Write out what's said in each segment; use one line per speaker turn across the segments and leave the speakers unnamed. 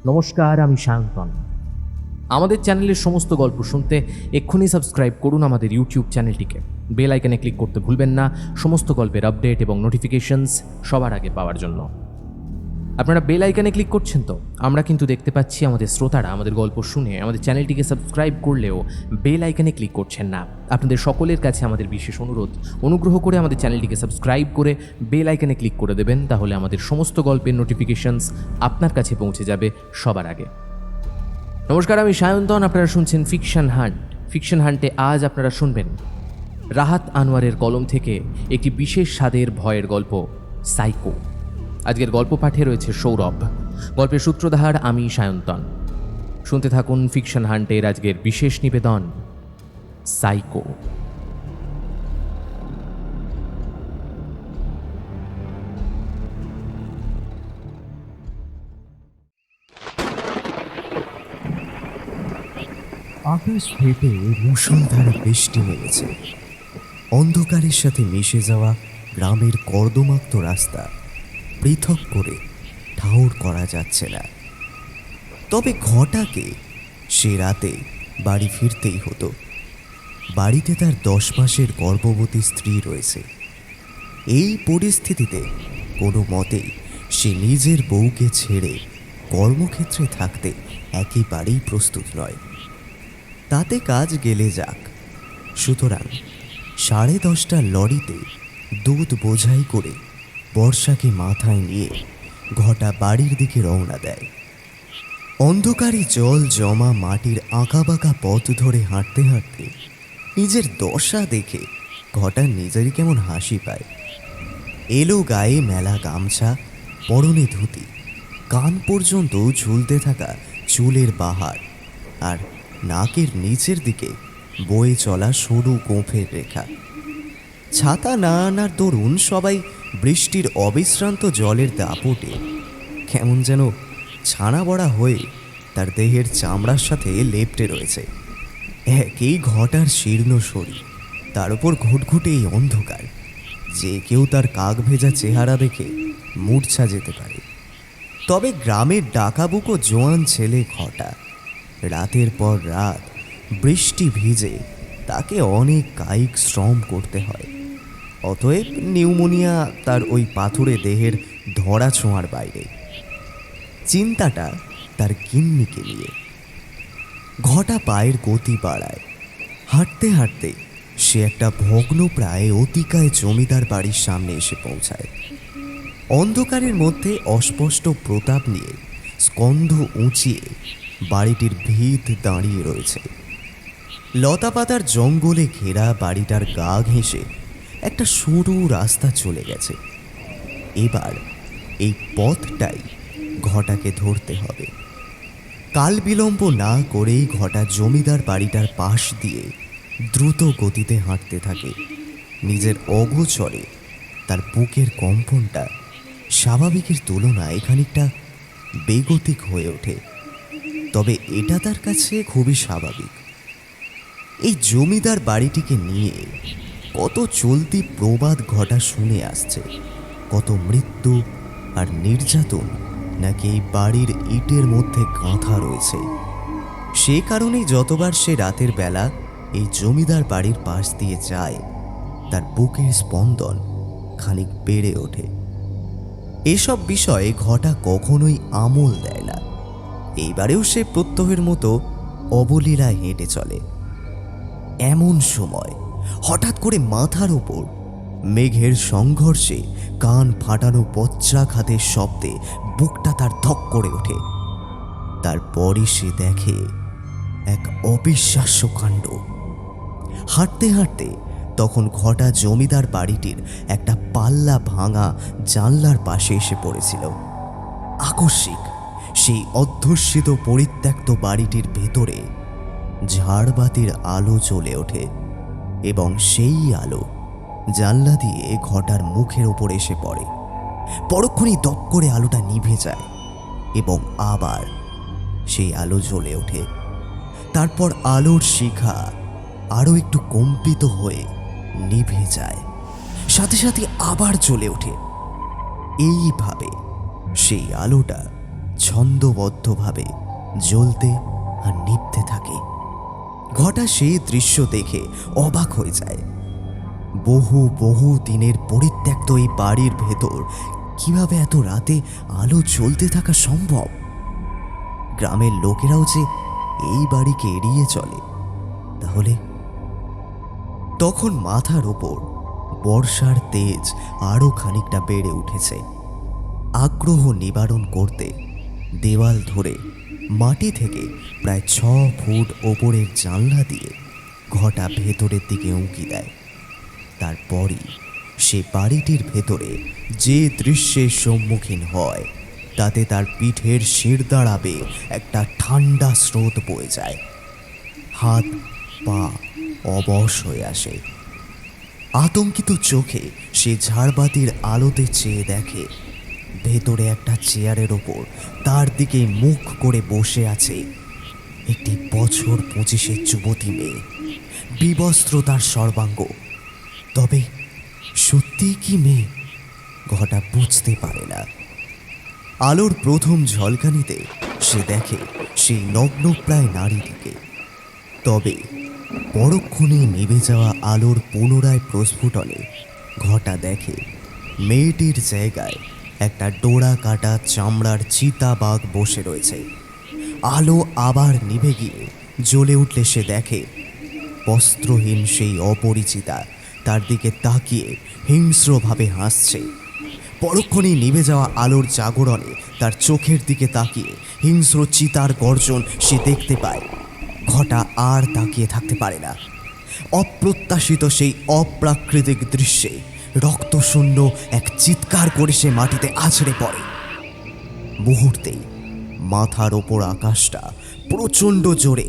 নমস্কার, আমি সায়ন্তন। আমাদের চ্যানেলের সমস্ত গল্প শুনতে এক্ষুনি সাবস্ক্রাইব করুন আমাদের ইউটিউব চ্যানেলটিকে। বেল আইকনে ক্লিক করতে ভুলবেন না সমস্ত গল্পের আপডেট এবং নোটিফিকেশনস সবার আগে পাওয়ার জন্য। আপনারা বেল আইকনে ক্লিক করছেন তো? আমরা কিন্তু দেখতে পাচ্ছি আমাদের শ্রোতারা আমাদের গল্প শুনে আমাদের চ্যানেলটিকে সাবস্ক্রাইব করলেও বেল আইকনে ক্লিক করছেন না। আপনাদের সকলের কাছে আমাদের বিশেষ অনুগ্রহ করে আমাদের চ্যানেলটিকে সাবস্ক্রাইব করে বেল আইকনে ক্লিক করে দেবেন, তাহলে আমাদের সমস্ত গল্পের নোটিফিকেশনস আপনার কাছে পৌঁছে যাবে সবার আগে। নমস্কার, আমি সায়ন্তন। আপনারা শুনছেন ফিকশন হান্ট। ফিকশন হান্টে আজ আপনারা শুনবেন রাহাত আনোয়ারের কলম থেকে একটি বিশেষ স্বাদের ভয়ের গল্প, সাইকো। আজকের গল্প পাঠে রয়েছে সৌরভ। গল্পের সূত্রধার আমি সায়ন্তন। শুনতে থাকুন ফিকশন হান্টের আজকের বিশেষ নিবেদন, সাইকো।
আকাশ ফেটে মুষলধারে বৃষ্টি নেমেছে। অন্ধকারের সাথে মিশে যাওয়া গ্রামের কর্দমাক্ত রাস্তা পৃথক করে ঠাউর করা যাচ্ছে না। তবে ঘটাকে সে রাতে বাড়ি ফিরতেই হতো। বাড়িতে তার 10 মাসের গর্ভবতী স্ত্রী রয়েছে। এই পরিস্থিতিতে কোনো মতেই সে নিজের বউকে ছেড়ে কর্মক্ষেত্রে থাকতে একেবারেই প্রস্তুত নয়। তাতে কাজ গেলে যাক। সুতরাং 10:30টার লরিতে দুধ বোঝাই করে বর্ষাকে মাথায় নিয়ে ঘটা বাড়ির দিকে রওনা দেয়। অন্ধকারে জল জমা মাটির আঁকাবাঁকা পথ ধরে হাঁটতে হাঁটতে নিজের দশা দেখে ঘটা নিজেরই কেমন হাসি পায়। এলো গায়ে মেলা গামছা, পরনে ধুতি, কান পর্যন্ত ঝুলতে থাকা চুলের বাহার, আর নাকের নিচের দিকে বয়ে চলা সরু গোঁফের রেখা। ছাতা না আনার দরুন সবাই বৃষ্টির অবিশ্রান্ত জলের দাপটে কেমন যেন ছানা বড়া হয়ে তার দেহের চামড়ার সাথে লেপ্টে রয়েছে। একই ঘটার শীর্ণ শরীর, তার উপর ঘুটঘুটে এই অন্ধকার। যে কেউ তার কাক ভেজা চেহারা দেখে মূর্ছা যেতে পারে। তবে গ্রামের ডাকাবুকো জোয়ান ছেলে ঘটা রাতের পর রাত বৃষ্টি ভিজে তাকে অনেক কায়িক শ্রম করতে হয়। অতএব নিউমোনিয়া তার ওই পাথুরে দেহের ধরা ছোঁয়ার বাইরে। চিন্তাটা তার কিন্নিকে নিয়ে। ঘটা পায়ের গতি বাড়ায়। হাঁটতে হাঁটতে সে একটা ভগ্নপ্রায় অতিকায় জমিদার বাড়ির সামনে এসে পৌঁছায়। অন্ধকারের মধ্যে অস্পষ্ট প্রতাপ নিয়ে স্কন্ধ উঁচিয়ে বাড়িটির ভিত দাঁড়িয়ে রয়েছে। লতাপাতার জঙ্গলে ঘেরা বাড়িটার গা ঘেঁষে একটা সরু রাস্তা চলে গেছে। এবার এই পথটাই ঘটাকে ধরতে হবে। কাল বিলম্ব না করেই ঘটা জমিদার বাড়িটার পাশ দিয়ে দ্রুত গতিতে হাঁটতে থাকে। নিজের অগোচরে তার বুকের কম্পনটা স্বাভাবিকের তুলনায় খানিকটা বেগতিক হয়ে ওঠে। তবে এটা তার কাছে খুবই স্বাভাবিক। এই জমিদার বাড়িটিকে নিয়ে কত চলতি প্রবাদ ঘটা শুনে আসছে, কত মৃত্যু আর নির্যাতন নাকি এই বাড়ির ইটের মধ্যে গাঁথা রয়েছে। সে কারণেই যতবার সে রাতের বেলা এই জমিদার বাড়ির পাশ দিয়ে যায়, তার বুকের স্পন্দন খানিক বেড়ে ওঠে। এসব বিষয়ে ঘটা কখনোই আমল দেয় না। এইবারেও সে প্রত্যহের মতো অবলীলায় হেঁটে চলে। এমন সময় হঠাৎ করে মাথার ওপর মেঘের সংঘর্ষে কান ফাটানো বজ্রাঘাতের শব্দে বুকটা তার ধক করে ওঠে। তারপরই সে দেখে এক অবিশ্বাস্য কাণ্ড। হাঁটতে হাঁটতে তখন ঘটা জমিদার বাড়িটির একটা পাল্লা ভাঙা জানলার পাশে এসে পড়েছিল। আকস্মিক সেই অধ্যুষিত পরিত্যক্ত বাড়িটির ভেতরে ঝাড়বাতির আলো জ্বলে ওঠে এবং সেই আলো জানলা দিয়ে ঘটার মুখের ওপর এসে পড়ে। পরক্ষণেই দপ করে আলোটা নিভে যায় এবং আবার সেই আলো জ্বলে ওঠে। তারপর আলোর শিখা আরও একটু কম্পিত হয়ে নিভে যায়, সাথে সাথে আবার জ্বলে ওঠে। এইভাবে সেই আলোটা ছন্দবদ্ধভাবে জ্বলতে আর নিভতে থাকে। ঘটা সেই দৃশ্য দেখে অবাক হয়ে যায়। বহু বহু দিনের পরিত্যক্ত এই বাড়ির ভেতর কিভাবে এত রাতে আলো জ্বলতে থাকা সম্ভব? গ্রামের লোকেরাও যে এই বাড়িকে এড়িয়ে চলে, তাহলে? তখন মাথার ওপর বর্ষার তেজ আরও খানিকটা বেড়ে উঠেছে। আগ্রহ নিবারণ করতে দেওয়াল ধরে মাটি থেকে প্রায় 6 ফুট ওপরের জানলা দিয়ে ঘটা ভেতরের দিকে উঁকি দেয়। তারপরই সে বাড়িটির ভেতরে যে দৃশ্যের সম্মুখীন হয় তাতে তার পিঠের শির দাঁড়াবে একটা ঠান্ডা স্রোত বয়ে যায়। হাত পা অবশ হয়ে আসে। আতঙ্কিত চোখে সে ঝাড়বাতির আলোতে চেয়ে দেখে ভেতরে একটা চেয়ারের ওপর তার দিকে মুখ করে বসে আছে একটি বছর 25-এর যুবতী মেয়ে। বিবস্ত্র তার সর্বাঙ্গ। তবে সত্যিই কি মেয়ে? ঘটা বুঝতে পারে না। আলোর প্রথম ঝলকানিতে সে দেখে সেই নগ্নপ্রায় নারীটিকে। তবে পরক্ষণে নিভে যাওয়া আলোর পুনরায় প্রস্ফুটনে ঘটা দেখে মেয়েটির জায়গায় একটা ডোরা কাটা চামড়ার চিতাবাঘ বসে রয়েছে। আলো আবার নিভে গিয়ে জ্বলে উঠলে সে দেখে বস্ত্রহীন সেই অপরিচিতা তার দিকে তাকিয়ে হিংস্রভাবে হাসছে। পরক্ষণেই নিভে যাওয়া আলোর জাগরণে তার চোখের দিকে তাকিয়ে হিংস্র চিতার গর্জন সে দেখতে পায়। ঘটা আর তাকিয়ে থাকতে পারে না। অপ্রত্যাশিত সেই অপ্রাকৃতিক দৃশ্যে রক্তশূন্য এক চিৎকার করে সে মাটিতে আছড়ে পড়ে। মুহূর্তেই মাথার ওপর আকাশটা প্রচণ্ড জোরে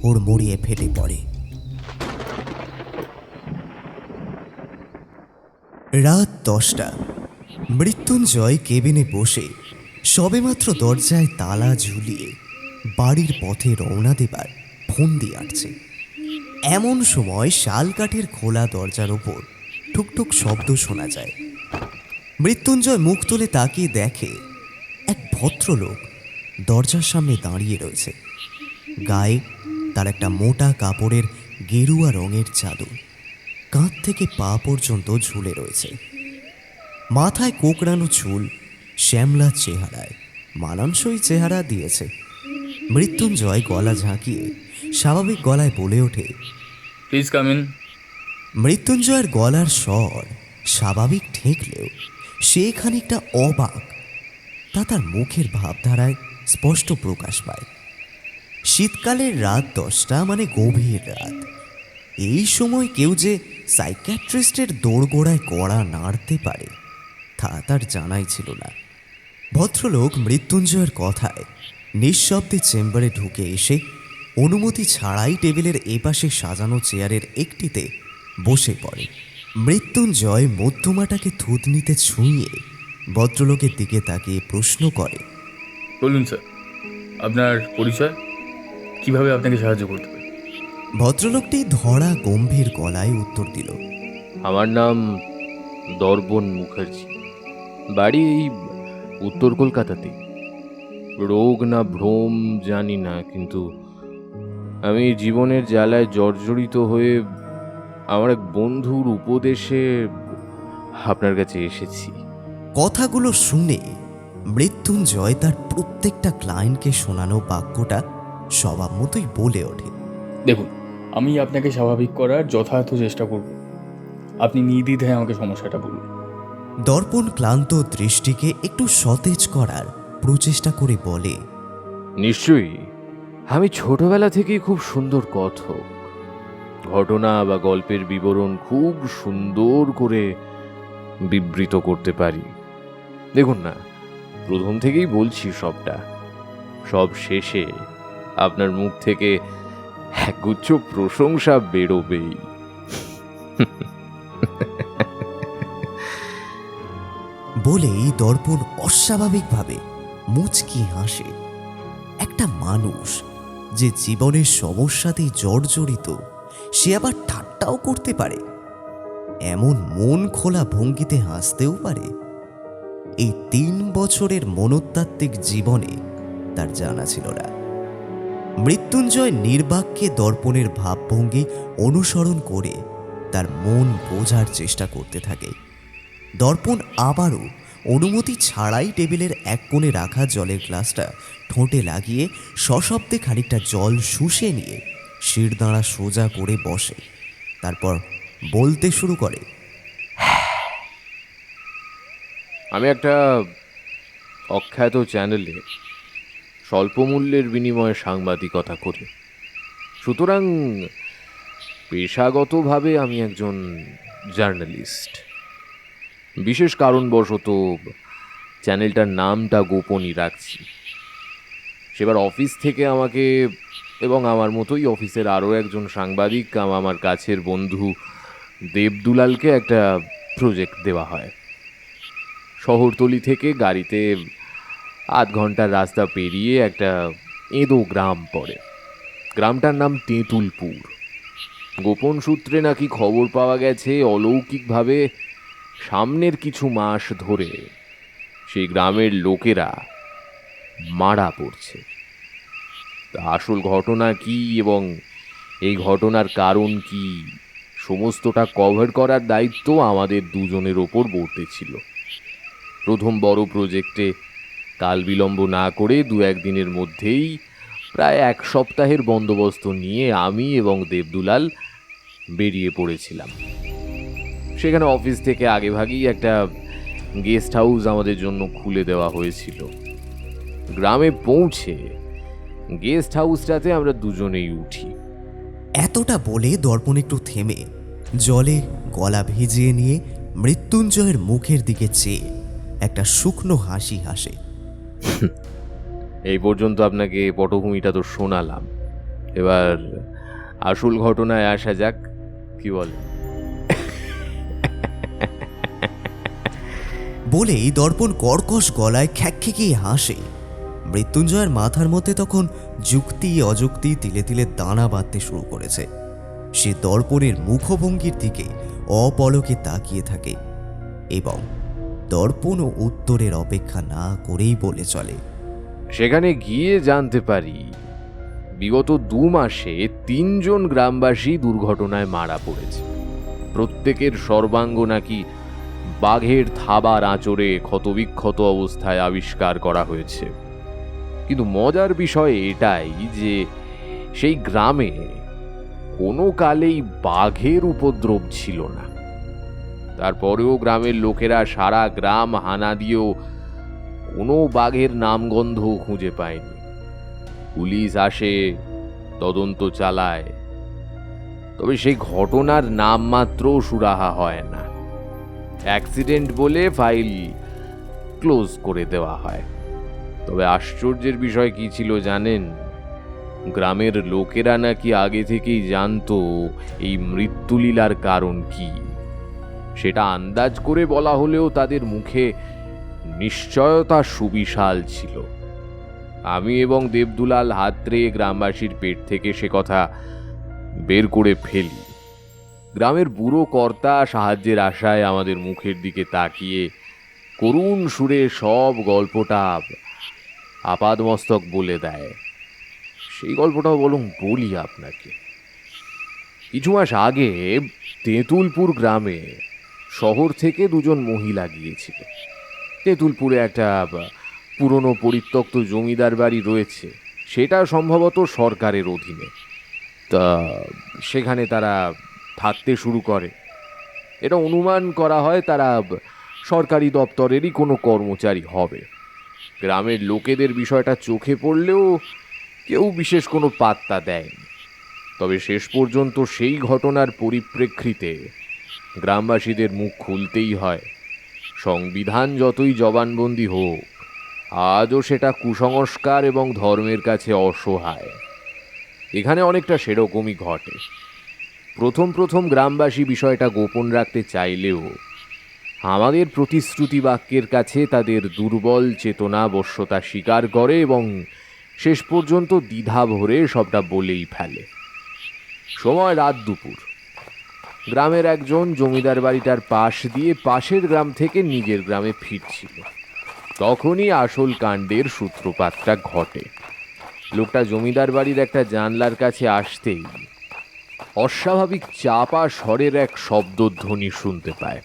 হুড়মুড়িয়ে ফেটে পড়ে। রাত 10টা। মৃত্যুঞ্জয় কেবিনে বসে সবেমাত্র দরজায় তালা ঝুলিয়ে বাড়ির পথে রওনা দেবার ফন্দি আঁটছে। এমন সময় শালকাঠের খোলা দরজার ওপর ঠুকঠুক শব্দ শোনা যায়। মৃত্যুঞ্জয় মুখ তুলে তাকিয়ে দেখে এক ভদ্রলোক দরজার সামনে দাঁড়িয়ে রয়েছে। গায়ে তার একটা মোটা কাপড়ের গেরুয়া রঙের চাদর কাঁধ থেকে পা পর্যন্ত ঝুলে রয়েছে। মাথায় কোকড়ানো চুল, শ্যামলা চেহারায় মানানসই চেহারা দিয়েছে। মৃত্যুঞ্জয় গলা ঝাঁকিয়ে স্বাভাবিক গলায় বলে ওঠে,
প্লিজ কাম ইন।
মৃত্যুঞ্জয়ের গলার স্বর স্বাভাবিক ঠেকলেও সে খানিকটা অবাক, তা তার মুখের ভাবধারায় স্পষ্ট প্রকাশ পায়। শীতকালের রাত 10টা মানে গভীর রাত। এই সময় কেউ যে সাইকিয়াট্রিস্টের দোরগোড়ায় কড়া নাড়তে পারে তা তার জানাই ছিল না। ভদ্রলোক মৃত্যুঞ্জয়ের কথায় নিঃশব্দে চেম্বারে ঢুকে এসে অনুমতি ছাড়াই টেবিলের এপাশে সাজানো চেয়ারের একটিতে বসে পড়ে। মৃত্যুঞ্জয় মধ্যমাটাকে থুতনিতে ছুঁয়ে ভদ্রলোকের দিকে তাকিয়ে প্রশ্ন করে,
বলুন স্যার, আপনার পরিচয়, কিভাবে আপনাকে সাহায্য করতে পারি?
ভদ্রলোকটি ধরা গম্ভীর গলায় উত্তর দিল,
আমার নাম দর্পণ মুখার্জি, বাড়ি এই উত্তর কলকাতাতে। রোগ না ভ্রম জানি না, কিন্তু আমি জীবনের জ্বালায় জর্জরিত হয়ে আমার এক বন্ধুর উপদেশে আপনার কাছে এসেছি।
কথাগুলো শুনে মৃত্যুঞ্জয় তার প্রত্যেকটা ক্লায়েন্টকে শোনানো বাক্যটা স্বভাব মতোই বলে ওঠে,
দেখুন, আমি আপনাকে স্বাভাবিক করার যথার্থ চেষ্টা করব। আপনি নির্দ্বিধায় আমাকে সমস্যাটা বলুন।
দর্পণ ক্লান্ত দৃষ্টিকে একটু সতেজ করার প্রচেষ্টা করে বলে,
নিশ্চয়ই, আমি ছোটবেলা থেকেই খুব সুন্দর কথক। ঘটনা বা গল্পের বিবরণ খুব সুন্দর করে বিবৃত করতে পারি। দেখুন না, প্রথম থেকেই বলছি সবটা, সব শেষে আপনার মুখ থেকে একগুচ্ছ প্রশংসা বেরোবেই।
বলেই দর্পণ অস্বাভাবিকভাবে মুচকি হাসে। একটা মানুষ যে জীবনের সমস্যাতেই জর্জরিত, সে আবার ঠাট্টাও করতে পারে, এমন মন খোলা ভঙ্গিতে হাসতেও পারে। এই 3 বছরের মনস্তাত্ত্বিক জীবনে তার জানা ছিল না। মৃত্যুঞ্জয় নির্বাককে দর্পণের ভাবভঙ্গি অনুসরণ করে তার মন বোঝার চেষ্টা করতে থাকে। দর্পণ আবারও অনুমতি ছাড়াই টেবিলের এক কোণে রাখা জলের গ্লাসটা ঠোঁটে লাগিয়ে সশব্দে খানিকটা জল শুষে নিয়ে শিরদাঁড়া সোজা করে বসে। তারপর বলতে শুরু করে,
আমি একটা অখ্যাত চ্যানেলে স্বল্প মূল্যের বিনিময়ে সাংবাদিকতা করি। সুতরাং পেশাগতভাবে আমি একজন জার্নালিস্ট। বিশেষ কারণবশত চ্যানেলটার নামটা গোপনই রাখছি। সেবার অফিস থেকে আমাকে এবং আমার মতোই অফিসের আরও একজন সাংবাদিক আমার কাছের বন্ধু দেবদুলালকে একটা প্রজেক্ট দেওয়া হয়। শহরতলি থেকে গাড়িতে 8 ঘন্টার রাস্তা পেরিয়ে একটা এঁদো গ্রাম পড়ে। গ্রামটার নাম তেঁতুলপুর। গোপন সূত্রে নাকি খবর পাওয়া গেছে অলৌকিকভাবে সামনের কিছু মাস ধরে সেই গ্রামের লোকেরা মারা পড়ছে। তা আসল ঘটনা কি এবং এই ঘটনার কারণ কি সমস্তটা কভার করার দায়িত্ব আমাদের দুজনের ওপর বর্তেছিল। প্রথম বড় প্রজেক্টে কাল বিলম্ব না করে 2-1 দিনের মধ্যেই প্রায় 1 সপ্তাহের বন্দোবস্ত নিয়ে আমি এবং দেবদুলাল বেরিয়ে পড়েছিলাম। সেখানে অফিস থেকে আগেভাগেই একটা গেস্ট হাউস আমাদের জন্য খুলে দেওয়া হয়েছিল। গ্রামে পৌঁছে গেস্ট হাউসটাতে আমরা দুজনেই উঠি।
এতটা বলে দর্পণ একটু থেমে জলে গলা ভিজিয়ে নিয়ে মৃত্যুঞ্জয়ের মুখের দিকে চেয়ে একটা শুকনো হাসি হাসে।
এই পর্যন্ত আপনাকে পটভূমিটা তো শোনালাম, এবার আসল ঘটনায় আসা যাক, কি বলে?
বলেই দর্পণ কর্কশ গলায় খ্যাকখ্যাকিয়ে হাসে। মৃত্যুঞ্জয়ের মাথার মধ্যে তখন যুক্তি অযুক্তি তিলে তিলে দানা বাঁধতে শুরু করেছে। সে দর্পণের মুখভঙ্গির দিকে অপলকে তাকিয়ে থাকে এবং দর্পণও উত্তরের অপেক্ষা না করেই বলে চলে,
সেখানে গিয়ে জানতে পারি বিগত 2 মাসে 3 জন গ্রামবাসী দুর্ঘটনায় মারা পড়েছে। প্রত্যেকের সর্বাঙ্গ নাকি বাঘের থাবার আঁচড়ে ক্ষতবিক্ষত অবস্থায় আবিষ্কার করা হয়েছে। কিন্তু মজার বিষয় এটাই যে সেই গ্রামে কোনো কালেই বাঘের উপদ্রব ছিল না। তারপরেও গ্রামের লোকেরা সারা গ্রাম হানা দিয়েও কোনো বাঘের নামগন্ধ খুঁজে পায়নি। পুলিশ আসে, তদন্ত চালায়, তবে সেই ঘটনার নামমাত্র সুরাহা হয় না। অ্যাক্সিডেন্ট বলে ফাইল ক্লোজ করে দেওয়া হয়। তবে আশ্চর্যের বিষয় কি ছিল জানেন? গ্রামের লোকেরা নাকি আগে থেকেই জানতো এই মৃত্যুলীলার কারণ কি। সেটা আন্দাজ করে বলা হলেও তাদের মুখে নিশ্চয়তা সুবিশাল ছিল। আমি এবং দেবদুলাল হাতড়ে গ্রামবাসীর পেট থেকে সে কথা বের করে ফেলি। গ্রামের বুড়ো কর্তা সাহায্যের আশায় আমাদের মুখের দিকে তাকিয়ে করুণ সুরে সব গল্পটা আপাদমস্তক বলে দেয়। সেই গল্পটাও বলুন বলি আপনাকে। কিছু মাস আগে তেঁতুলপুর গ্রামে শহর থেকে 2 জন মহিলা গিয়েছিল। তেঁতুলপুরে একটা পুরনো পরিত্যক্ত জমিদার বাড়ি রয়েছে, সেটা সম্ভবত সরকারের অধীনে। তা সেখানে তারা থাকতে শুরু করে। এটা অনুমান করা হয় তারা সরকারি দপ্তরেরই কোনো কর্মচারী হবে। গ্রামের লোকেদের বিষয়টা চোখে পড়লেও কেউ বিশেষ কোনো পাত্তা দেয়নি। তবে শেষ পর্যন্ত সেই ঘটনার পরিপ্রেক্ষিতে গ্রামবাসীদের মুখ খুলতেই হয়। সংবিধান যতই জবানবন্দি হোক, আজও সেটা কুসংস্কার এবং ধর্মের কাছে অসহায়। এখানে অনেকটা সেরকমই ঘটে। প্রথম গ্রামবাসী বিষয়টা গোপন রাখতে চাইলেও আমাদের প্রতিশ্রুতি বাক্যের কাছে তাদের দুর্বল চেতনাবশ্যতা স্বীকার করে এবং শেষ পর্যন্ত দ্বিধা ভরে সবটা বলেই ফেলে। সময় রাত দুপুর। গ্রামের একজন জমিদার বাড়িটার পাশ দিয়ে পাশের গ্রাম থেকে নিজের গ্রামে ফিরছিল। তখনই আসল কাণ্ডের সূত্রপাতটা ঘটে। লোকটা জমিদার বাড়ির একটা জানলার কাছে আসতেই অস্বাভাবিক চাপা স্বরের এক শব্দধ্বনি শুনতে পায়।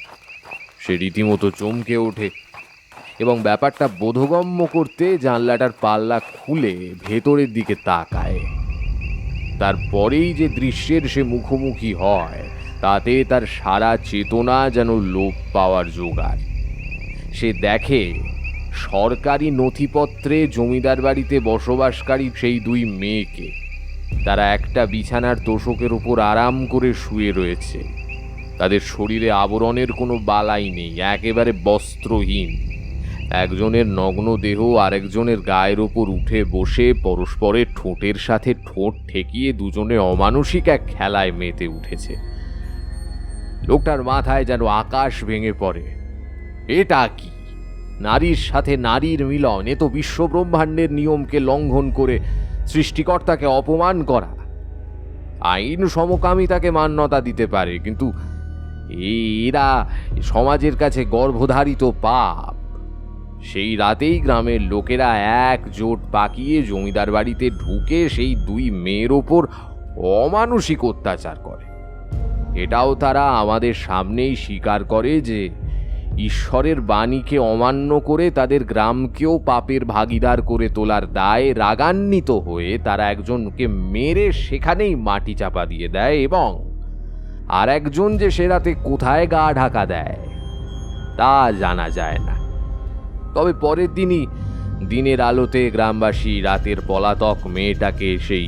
সে রীতিমতো চমকে ওঠে এবং ব্যাপারটা বোধগম্য করতে জানলাটার পাল্লা খুলে ভেতরের দিকে তাকায়। তারপরেই যে দৃশ্যের সে মুখোমুখি হয় তাতে তার সারা চেতনা যেন লোপ পাওয়ার জোগাড়। সে দেখে সরকারি নথিপত্রে জমিদার বাড়িতে বসবাসকারী সেই দুই মেয়েকে। তারা একটা বিছানার তোশকের উপর আরাম করে শুয়ে রয়েছে। তাদের শরীরে আবরণের কোনো বালাই নেই, একেবারে বস্ত্রহীন। একজনের নগ্ন দেহ আরেকজনের গায়ের ওপর উঠে বসে পরস্পরের ঠোঁটের সাথে ঠোঁট ঠেকিয়ে দুজনে অমানুষিক এক খেলায় মেতে উঠেছে। লোকটার মাথায় যেন আকাশ ভেঙে পড়ে। এটা কি? নারীর সাথে নারীর মিলন, এ তো বিশ্বব্রহ্মাণ্ডের নিয়মকে লঙ্ঘন করে সৃষ্টিকর্তাকে অপমান করা। আইন সমকামিতাকে মান্যতা দিতে পারে, কিন্তু এরা সমাজের কাছে গর্ভধারিত পাপ। সেই রাতেই গ্রামের লোকেরা একজোট পাকিয়ে জমিদার বাড়িতে ঢুকে সেই দুই মেয়ের ওপর অমানুষিক অত্যাচার করে। এটাও তারা আমাদের সামনেই স্বীকার করে যে ঈশ্বরের বাণীকে অমান্য করে তাদের গ্রামকেও পাপের ভাগীদার করে তোলার দায়ে রাগান্বিত হয়ে তারা একজনকে মেরে সেখানেই মাটি চাপা দিয়ে দেয়, এবং আর একজন যে সে রাতে কোথায় গা ঢাকা দেয় তা জানা যায় না। তবে পরের দিনই দিনের আলোতে গ্রামবাসী রাতের পলাতক মেয়েটাকে সেই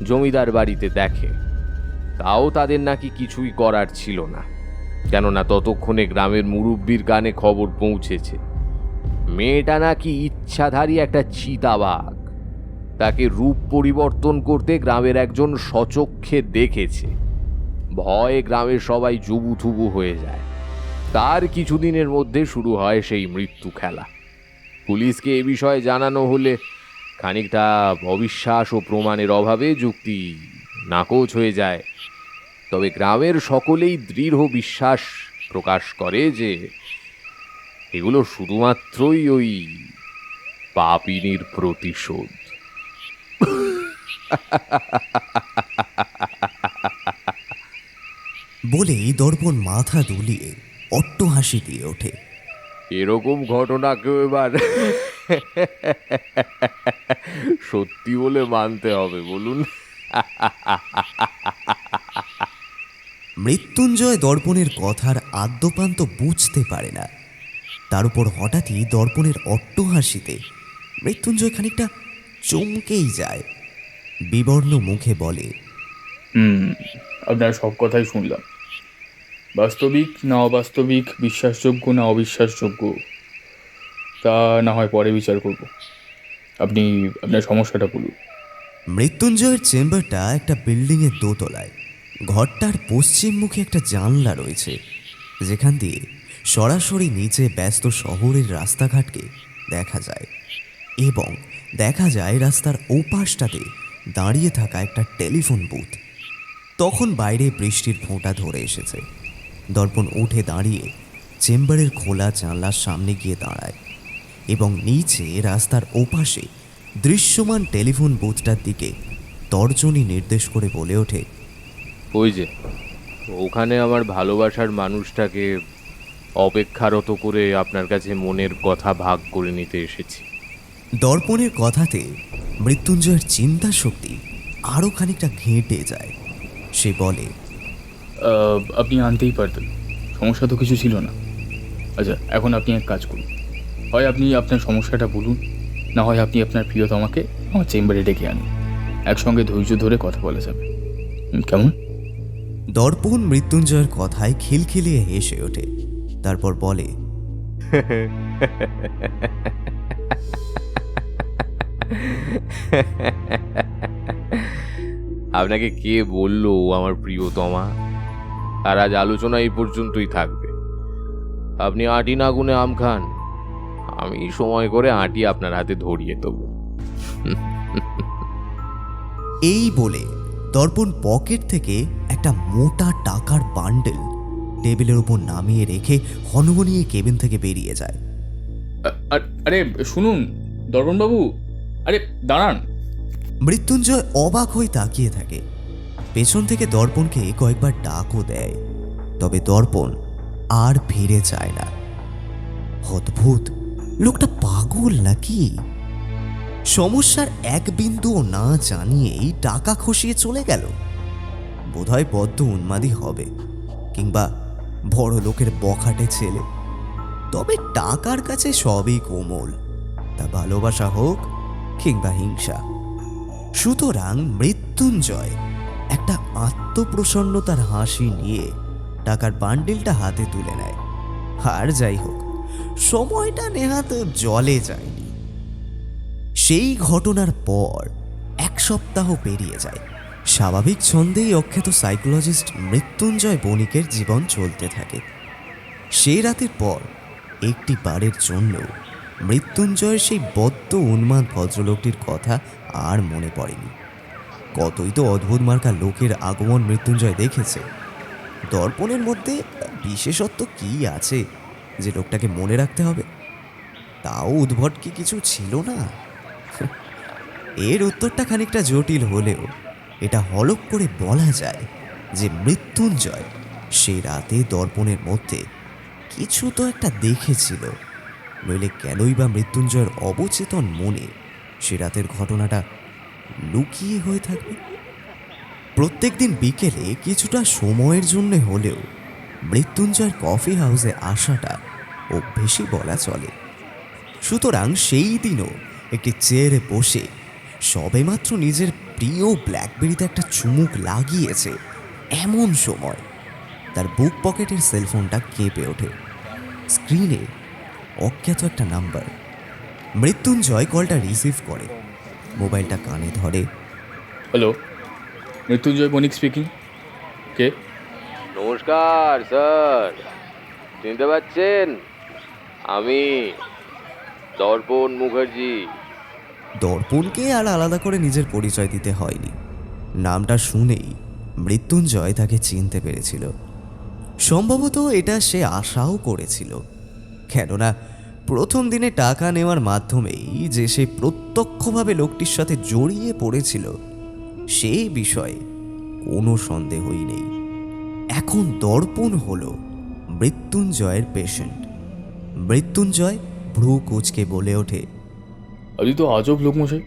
জমিদার বাড়িতে দেখে। তাও তাদের নাকি কিছুই করার ছিল না, কেননা ততক্ষণে গ্রামের মুরব্বির কানে খবর পৌঁছেছে মেয়েটা নাকি ইচ্ছাধারী একটা চিতাবাঘ। তাকে রূপ পরিবর্তন করতে গ্রামের একজন সচক্ষে দেখেছে। ভয়ে গ্রামের সবাই জুবুথুবু হয়ে যায়। তার কিছুদিনের মধ্যে শুরু হয় সেই মৃত্যু খেলা। পুলিশকে এ বিষয়ে জানানো হলে খানিকটা অবিশ্বাস ও প্রমাণের অভাবে যুক্তি নাকচ হয়ে যায়। তবে গ্রামের সকলেই দৃঢ় বিশ্বাস প্রকাশ করে যে এগুলো শুধুমাত্রই ওই পাপিনীর প্রতিশোধ।
বলেই দর্পণ মাথা দুলিয়ে অট্ট হাসি দিয়ে ওঠে।
এরকম ঘটনা কেউ এবার সত্যি বলে মানতে হবে, বলুন?
মৃত্যুঞ্জয় দর্পণের কথার আদ্যপান্ত বুঝতে পারে না। তার উপর হঠাৎই দর্পণের অট্টহাসিতে মৃত্যুঞ্জয় খানিকটা চমকেই যায়। বিবর্ণ মুখে বলে,
আপনার সব কথাই শুনলাম। বাস্তবিক না অবাস্তবিক, বিশ্বাসযোগ্য না অবিশ্বাসযোগ্য, তা না হয় পরে বিচার করব। আপনি আপনার সমস্যাটা বলুন।
মৃত্যুঞ্জয়ের চেম্বারটা একটা বিল্ডিংয়ের দোতলায়। ঘরটার পশ্চিম মুখে একটা জানলা রয়েছে, যেখান দিয়ে সরাসরি নিচে ব্যস্ত শহরের রাস্তাঘাটকে দেখা যায়, এবং দেখা যায় রাস্তার ওপাশটাতে দাঁড়িয়ে থাকা একটা টেলিফোন বুথ। তখন বাইরে বৃষ্টির ফোঁটা ধরে এসেছে। দর্পণ উঠে দাঁড়িয়ে চেম্বারের খোলা জানলার সামনে গিয়ে দাঁড়ায় এবং নিচে রাস্তার ওপাশে দৃশ্যমান টেলিফোন বুথটার দিকে তর্জনী নির্দেশ করে বলে ওঠে,
ওই যে ওখানে আমার ভালোবাসার মানুষটাকে অপেক্ষারত করে আপনার কাছে মনের কথা ভাগ করে নিতে এসেছি।
দর্পণের কথাতে মৃত্যুঞ্জয়ের চিন্তা শক্তি আরও খানিকটা ঘেঁটে যায়। সে বলে,
আপনি আনতেই পারতেন, সমস্যা তো কিছু ছিল না। আচ্ছা, এখন আপনি এক কাজ করুন, হয় আপনি আপনার সমস্যাটা বলুন, না হয় আপনি আপনার প্রিয়তমাকে আমার চেম্বারে ডেকে আনুন। একসঙ্গে ধৈর্য ধরে কথা বলা যাবে, কেমন?
দর্পণ মৃত্যুঞ্জয়ের কথায় খিলখিলিয়ে হেসে ওঠে। তারপর বলে,
আপনাকে কে বললো আমার প্রিয়তমা? আর আজ আলোচনা এই পর্যন্তই থাকবে। আপনি আটি না গুনে আম খান, আমি সময় করে আটি আপনার হাতে ধরিয়ে দেবো।
এই বলে দর্পণ পকেট থেকে একটা মোটা টাকার বান্ডেল টেবিলের উপর নামিয়ে রেখে হনহনিয়ে কেবিন থেকে বেরিয়ে যায়।
আরে শুনুন দর্পণবাবু, আরে দাঁড়ান।
মৃত্যুঞ্জয় অবাক হয়ে তাকিয়ে থাকে। পেছন থেকে দর্পণকে কয়েকবার ডাকও দেয়, তবে দর্পণ আর ফিরে যায় না। অদ্ভুত, লোকটা পাগল নাকি? সমস্যার এক বিন্দুও না জানিয়েই টাকা খসিয়ে চলে গেল। বোধহয় বদ্ধ উন্মাদী হবে, কিংবা বড় লোকের বখাটে ছেলে। তবে টাকার কাছে সবই কোমল, তা ভালোবাসা হোক কিংবা হিংসা। সুতরাং মৃত্যুঞ্জয় একটা আত্মপ্রসন্নতার হাসি নিয়ে টাকার বান্ডিলটা হাতে তুলে নেয়। আর যাই হোক, সময়টা নেহাত জলে যায়নি। সেই ঘটনার পর 1 সপ্তাহ পেরিয়ে যায়। স্বাভাবিক ছন্দেই অখ্যাত সাইকোলজিস্ট মৃত্যুঞ্জয় বণিকের জীবন চলতে থাকে। সেই রাতের পর একটি বারের জন্য মৃত্যুঞ্জয়ের সেই বদ্ধ উন্মাদ ভদ্রলোকটির কথা আর মনে পড়েনি। কতই তো অদ্ভুত মার্কা লোকের আগমন মৃত্যুঞ্জয় দেখেছে। দর্পণের মধ্যে বিশেষত্ব কি আছে যে লোকটাকে মনে রাখতে হবে? তাও উদ্ভট কি কিছু ছিল না? এর উত্তরটা খানিকটা জটিল হলেও এটা হলফ করে বলা যায় যে মৃত্যুঞ্জয় সেই রাতে দর্পণের মধ্যে কিছু তো একটা দেখেছিল। নইলে কেনই বা মৃত্যুঞ্জয়ের অবচেতন মনে সে রাতের ঘটনাটা লুকিয়ে হয়ে থাকবে? প্রত্যেক দিন বিকেলে কিছুটা সময়ের জন্য হলেও মৃত্যুঞ্জয়ের কফি হাউসে আসাটা অভ্যেসই বলা চলে। সুতরাং সেই দিনও একটি চেয়ারে বসে সবেমাত্র নিজের প্রিয় ব্ল্যাকবেরিতে একটা চুমুক লাগিয়েছে, এমন সময় তার বুক পকেটের সেলফোনটা কেঁপে ওঠে। স্ক্রিনে অজ্ঞাত একটা নাম্বার। মৃত্যুঞ্জয় কলটা রিসিভ করে, মোবাইলটা কানে ধরে।
হ্যালো, মৃত্যুঞ্জয় বণিক স্পিকিং। কে?
নমস্কার স্যার, চিনতে পারছেন? আমি দর্পণ মুখার্জি।
দর্পণকে আর আলাদা করে নিজের পরিচয় দিতে হয়নি। নামটা শুনেই মৃত্যুঞ্জয় তাকে চিনতে পেরেছিল। সম্ভবত এটা সে আশাও করেছিল, কেননা প্রথম দিনে টাকা নেওয়ার মাধ্যমেই যে সে প্রত্যক্ষভাবে লোকটির সাথে জড়িয়ে পড়েছিল সেই বিষয়ে কোনো সন্দেহই নেই। এখন দর্পণ হলো মৃত্যুঞ্জয়ের পেশেন্ট। মৃত্যুঞ্জয় ভ্রু কুঁচকে বলে ওঠে,
আপনি তো আজব লোক মশাই,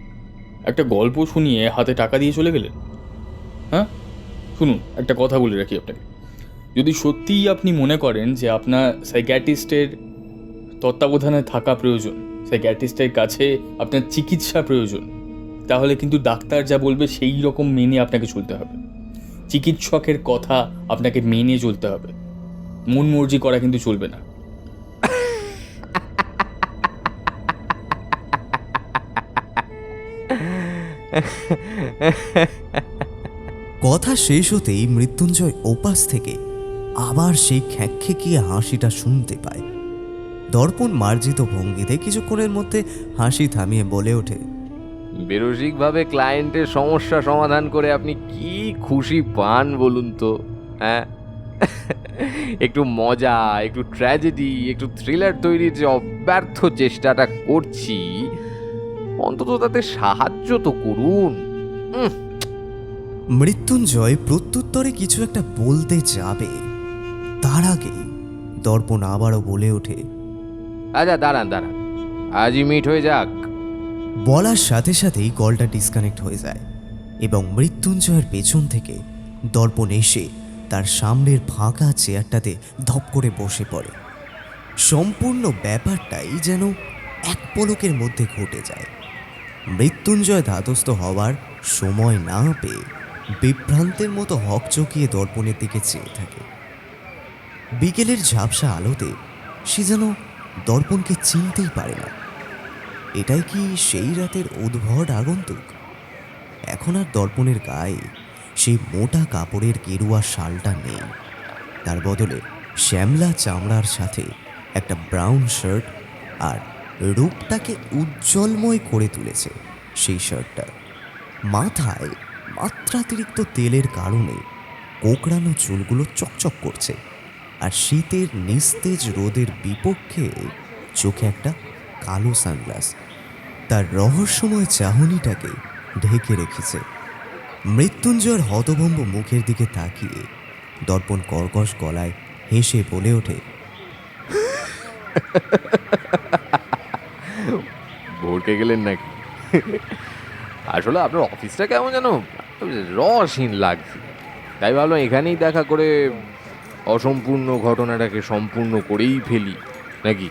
একটা গল্প শুনিয়ে হাতে টাকা দিয়ে চলে গেলেন। হ্যাঁ শুনুন, একটা কথা বলে রাখি আপনাকে। যদি সত্যিই আপনি মনে করেন যে আপনার সাইকিয়াট্রিস্টের তত্ত্বাবধানে থাকা প্রয়োজন, সাইকিয়াট্রিস্টের কাছে আপনার চিকিৎসা প্রয়োজন, তাহলে কিন্তু ডাক্তার যা বলবে সেই রকম মেনে আপনাকে চলতে হবে। চিকিৎসকের কথা আপনাকে মেনে চলতে হবে, মন মর্জি করা কিন্তু চলবে না।
কথা শেষ হতেই মৃত্যুঞ্জয় ওপাশ থেকে আবার সেই খ্যাঁকখ্যাঁকিয়ে হাসিটা শুনতে পায়। দর্পণ মার্জিত ভঙ্গিতে কিছুক্ষণের মধ্যে হাসি থামিয়ে বলে ওঠে,
বেরসিকভাবে ক্লায়েন্টের সমস্যা সমাধান করে আপনি কি খুশি পান বলুন তো? হ্যাঁ, একটু মজা, একটু ট্র্যাজেডি, একটু থ্রিলার তৈরির যে অব্যর্থ চেষ্টাটা করছি, অন্তত তাতে সাহায্য তো করুন।
মৃত্যুঞ্জয় প্রত্যুত্তরে কিছু একটা বলতে যাবে, তার আগে দর্পণ আবারও বলে ওঠে,
আচ্ছা দাঁড়ান, আজই মিট হয়ে যাক।
বলার সাথে সাথেই কলটা ডিসকানেক্ট হয়ে যায় এবং মৃত্যুঞ্জয়ের পেছন থেকে দর্পণ এসে তার সামনের ফাঁকা চেয়ারটাতে ধপ করে বসে পড়ে। সম্পূর্ণ ব্যাপারটাই যেন এক পলকের মধ্যে ঘটে যায়। মৃত্যুঞ্জয় ধাতস্থ হওয়ার সময় না পেয়ে বিভ্রান্তের মতো হকচকিয়ে দর্পণের দিকে চেয়ে থাকে। বিকেলের ঝাপসা আলোতে সে যেন দর্পণকে চিনতেই পারে না। এটাই কি সেই রাতের উদ্ভট আগন্তুক? এখন আর দর্পণের গায়ে সেই মোটা কাপড়ের গেরুয়া শালটা নেই, তার বদলে শ্যামলা চামড়ার সাথে একটা ব্রাউন শার্ট, আর রূপটাকে উজ্জ্বলময় করে তুলেছে সেই শার্টটা। মাথায় মাত্রাতিরিক্ত তেলের কারণে কোঁকড়ানো চুলগুলো চকচক করছে, আর শীতের নিস্তেজ রোদের বিপক্ষে চোখে একটা কালো সানগ্লাস তার রহস্যময় চাহনিটাকে ঢেকে রেখেছে। মৃত্যুঞ্জয়ের হতভম্ব মুখের দিকে তাকিয়ে দর্পণ কর্কশ গলায় হেসে বলে ওঠে,
ভরকে গেলেন নাকি? আসলে আপনার অফিসটা কেমন যেন রসহীন লাগছে, তাই ভাবলাম এখানেই দেখা করে অসম্পূর্ণ ঘটনাটাকে সম্পূর্ণ করেই ফেলি নাকি।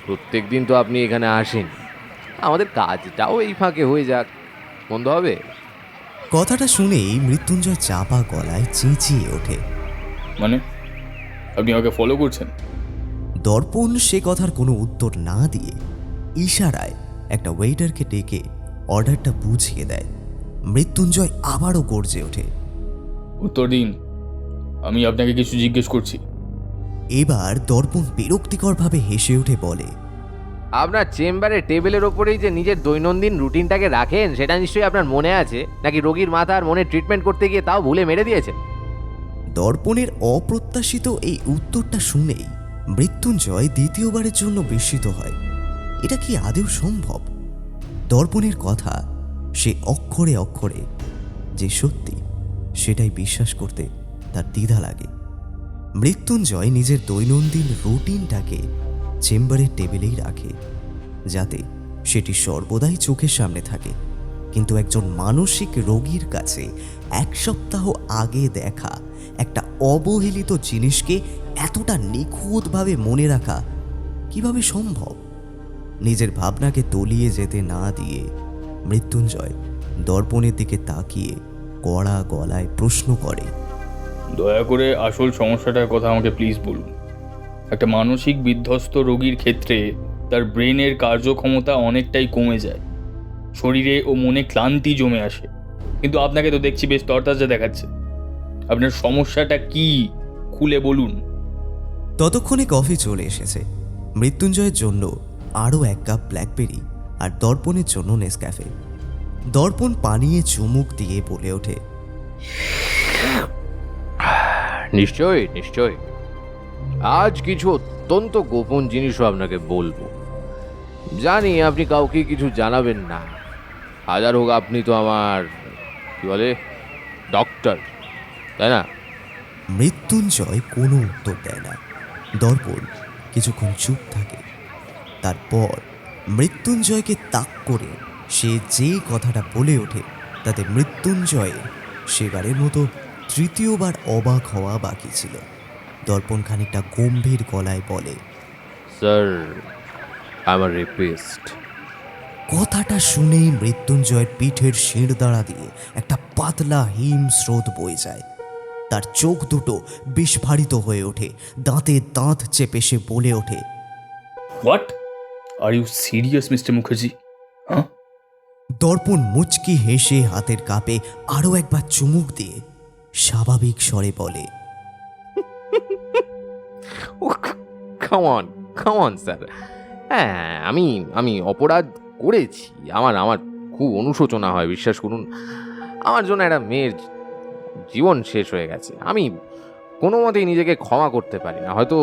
প্রত্যেক দিন তো আপনি এখানে আসেন, আমাদের কাজটাও এই ফাঁকে হয়ে যাক, বন্ধ হবে।
কথাটা শুনেই মৃত্যুঞ্জয় চাপা গলায় চেঁচিয়ে ওঠে।
মানে আপনি আমাকে ফলো করছেন?
দর্পণ সে কথার কোনো উত্তর না দিয়ে ইশারায় একটা ওয়েটারকে ডেকে অর্ডারটা বুঝিয়ে দেয়। মৃত্যুঞ্জয় আবারও গর্জে ওঠে।
উত্তর দিন, আমি আপনাকে কিছু জিজ্ঞেস করছি।
এবার দর্পণ বিরক্তিকরভাবে হেসে উঠে বলে,
আপনার চেম্বারে টেবিলের ওপরেই যে নিজের দৈনন্দিন রুটিনটাকে রাখেন সেটা নিশ্চয়ই আপনার মনে আছে, নাকি রোগীর মাথা আর মনে ট্রিটমেন্ট করতে গিয়ে তাও ভুলে মেরে দিয়েছেন?
দর্পণের অপ্রত্যাশিত এই উত্তরটা শুনেই মৃত্যুঞ্জয় দ্বিতীয়বারের জন্য বিস্মিত হয়। এটা কি আদৌ সম্ভব? দর্পণের কথা সে অক্ষরে অক্ষরে যে সত্যি সেটাই বিশ্বাস করতে তার দ্বিধা লাগে। মৃত্যুঞ্জয় নিজের দৈনন্দিন রুটিনটাকে চেম্বারের টেবিলেই রাখে, যাতে সেটি সর্বদাই চোখের সামনে থাকে। কিন্তু একজন মানসিক রোগীর কাছে এক সপ্তাহ আগে দেখা একটা অবহেলিত জিনিসকে এতটা নিখুঁতভাবে মনে রাখা কিভাবে সম্ভব? নিজের ভাবনাকে তলিয়ে যেতে না দিয়ে মৃত্যুঞ্জয় দর্পণের দিকে তাকিয়ে কড়া গলায় প্রশ্ন করে,
দয়া করে আসল সমস্যাটার কথা আমাকে প্লিজ বলুন। একটা মানসিক বিধ্বস্ত রোগীর ক্ষেত্রে তার ব্রেনের কার্যক্ষমতা অনেকটাই কমে যায়, শরীরে ও মনে ক্লান্তি জমে আসে। কিন্তু আপনাকে তো দেখছি বেশ তরতাজা দেখাচ্ছে। আপনার সমস্যাটা কি, খুলে বলুন।
ততক্ষণে কফি চলে এসেছে। মৃত্যুঞ্জয়ের জন্য আরও এক কাপ ব্ল্যাকবেরি আর দর্পণের জন্য নেসক্যাফে। দর্পণ পানিয়ে চুমুক দিয়ে বলে ওঠে,
নিশ্চয়ই নিশ্চয়ই, আজ কিছু অত্যন্ত গোপন জিনিসও আপনাকে বলবো। জানি আপনি কাউকে কিছু জানাবেন না, হাজার হোক আপনি তো আমার কি বলে ডক্টর, তাই না?
মৃত্যুঞ্জয় কোনো উত্তর দেয় না। দর্পণ কিছুক্ষণ চুপ থাকে। তারপর মৃত্যুঞ্জয়কে তাক করে সে যে কথাটা বলে ওঠে তাতে মৃত্যুঞ্জয়ের সেবারের মতো তৃতীয়বার অবাক হওয়া বাকি ছিল। দর্পণ খানিকটা গম্ভীর গলায় বলে,
স্যার, আমার রেপিস্ট।
কথাটা শুনেই মৃত্যুঞ্জয়ের পিঠের শিরদাঁড়া দিয়ে একটা পাতলা হিম স্রোত বয়ে যায়। তার চোখ দুটো বিস্ফারিত হয়ে ওঠে। দাঁতে দাঁত চেপে সে বলে ওঠে,
what, are you serious mister Mukherjee? হ্যাঁ?
দর্পণ মুচকি হেসে হাতের কাপে আরও একবার চুমুক দিয়ে স্বাভাবিক স্বরে বলে,
কাম অন স্যার। হ্যাঁ, আমি অপরাধ করেছি। আমার খুব অনুশোচনা হয়, বিশ্বাস করুন। আমার জন্য একটা মেয়ের জীবন শেষ হয়ে গেছে। আমি কোনো মতেই নিজেকে ক্ষমা করতে পারি না। হয়তো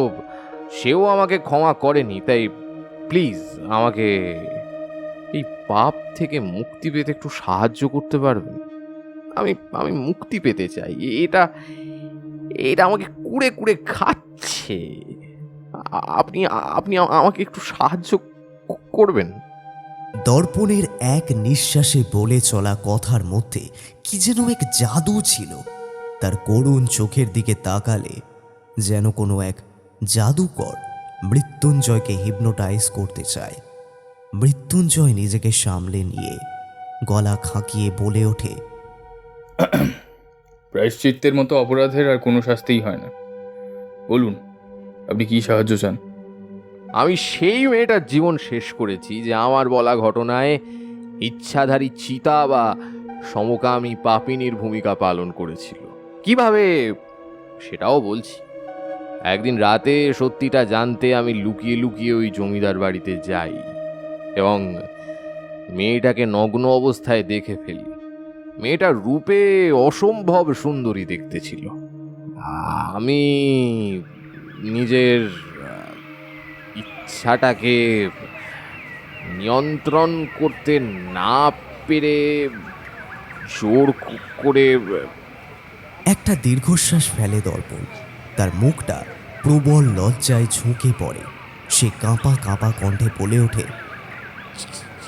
সেও আমাকে ক্ষমা করেনি, তাই প্লিজ আমাকে এই পাপ থেকে মুক্তি পেতে একটু সাহায্য করতে পারবেন? আমি মুক্তি পেতে চাই। এটা এটা আমাকে কুড়ে কুড়ে খাচ্ছে। আপনি আপনি আমাকে একটু সাহায্য করবেন?
দর্পণের এক নিঃশ্বাসে বলে চলা কথার মধ্যে কি যেন এক জাদু ছিল। তার করুণ চোখের দিকে তাকালে যেন কোনো এক জাদুকর মৃত্যুঞ্জয়কে হিপনোটাইজ করতে চায়। মৃত্যুঞ্জয় নিজেকে সামলে নিয়ে গলা খাঁকিয়ে বলে ওঠে,
প্রায়শ্চিত্তের মতো অপরাধের আর কোনো শাস্তিই হয় না। বলুন, আপনি কি সাহায্য চান?
আমি সেই মেয়েটার জীবন শেষ করেছি যে আমার বলা ঘটনায় ইচ্ছাধারী চিতা বা সমকামী পাপিনীর ভূমিকা পালন করেছিল। কিভাবে সেটাও বলছি। একদিন রাতে সত্যিটা জানতে আমি লুকিয়ে লুকিয়ে ওই জমিদার বাড়িতে যাই এবং মেয়েটাকে নগ্ন অবস্থায় দেখে ফেলি। মেয়েটার রূপে অসম্ভব সুন্দরী দেখতে ছিল। আমি নিজের ইচ্ছাটাকে নিয়ন্ত্রণ করতে না পেরে জোর করে
একটা দীর্ঘশ্বাস ফেলে দর্পণ। তার মুখটা প্রবল লজ্জায় ঝুঁকে পড়ে। সে কাঁপা কাঁপা কণ্ঠে বলে ওঠে,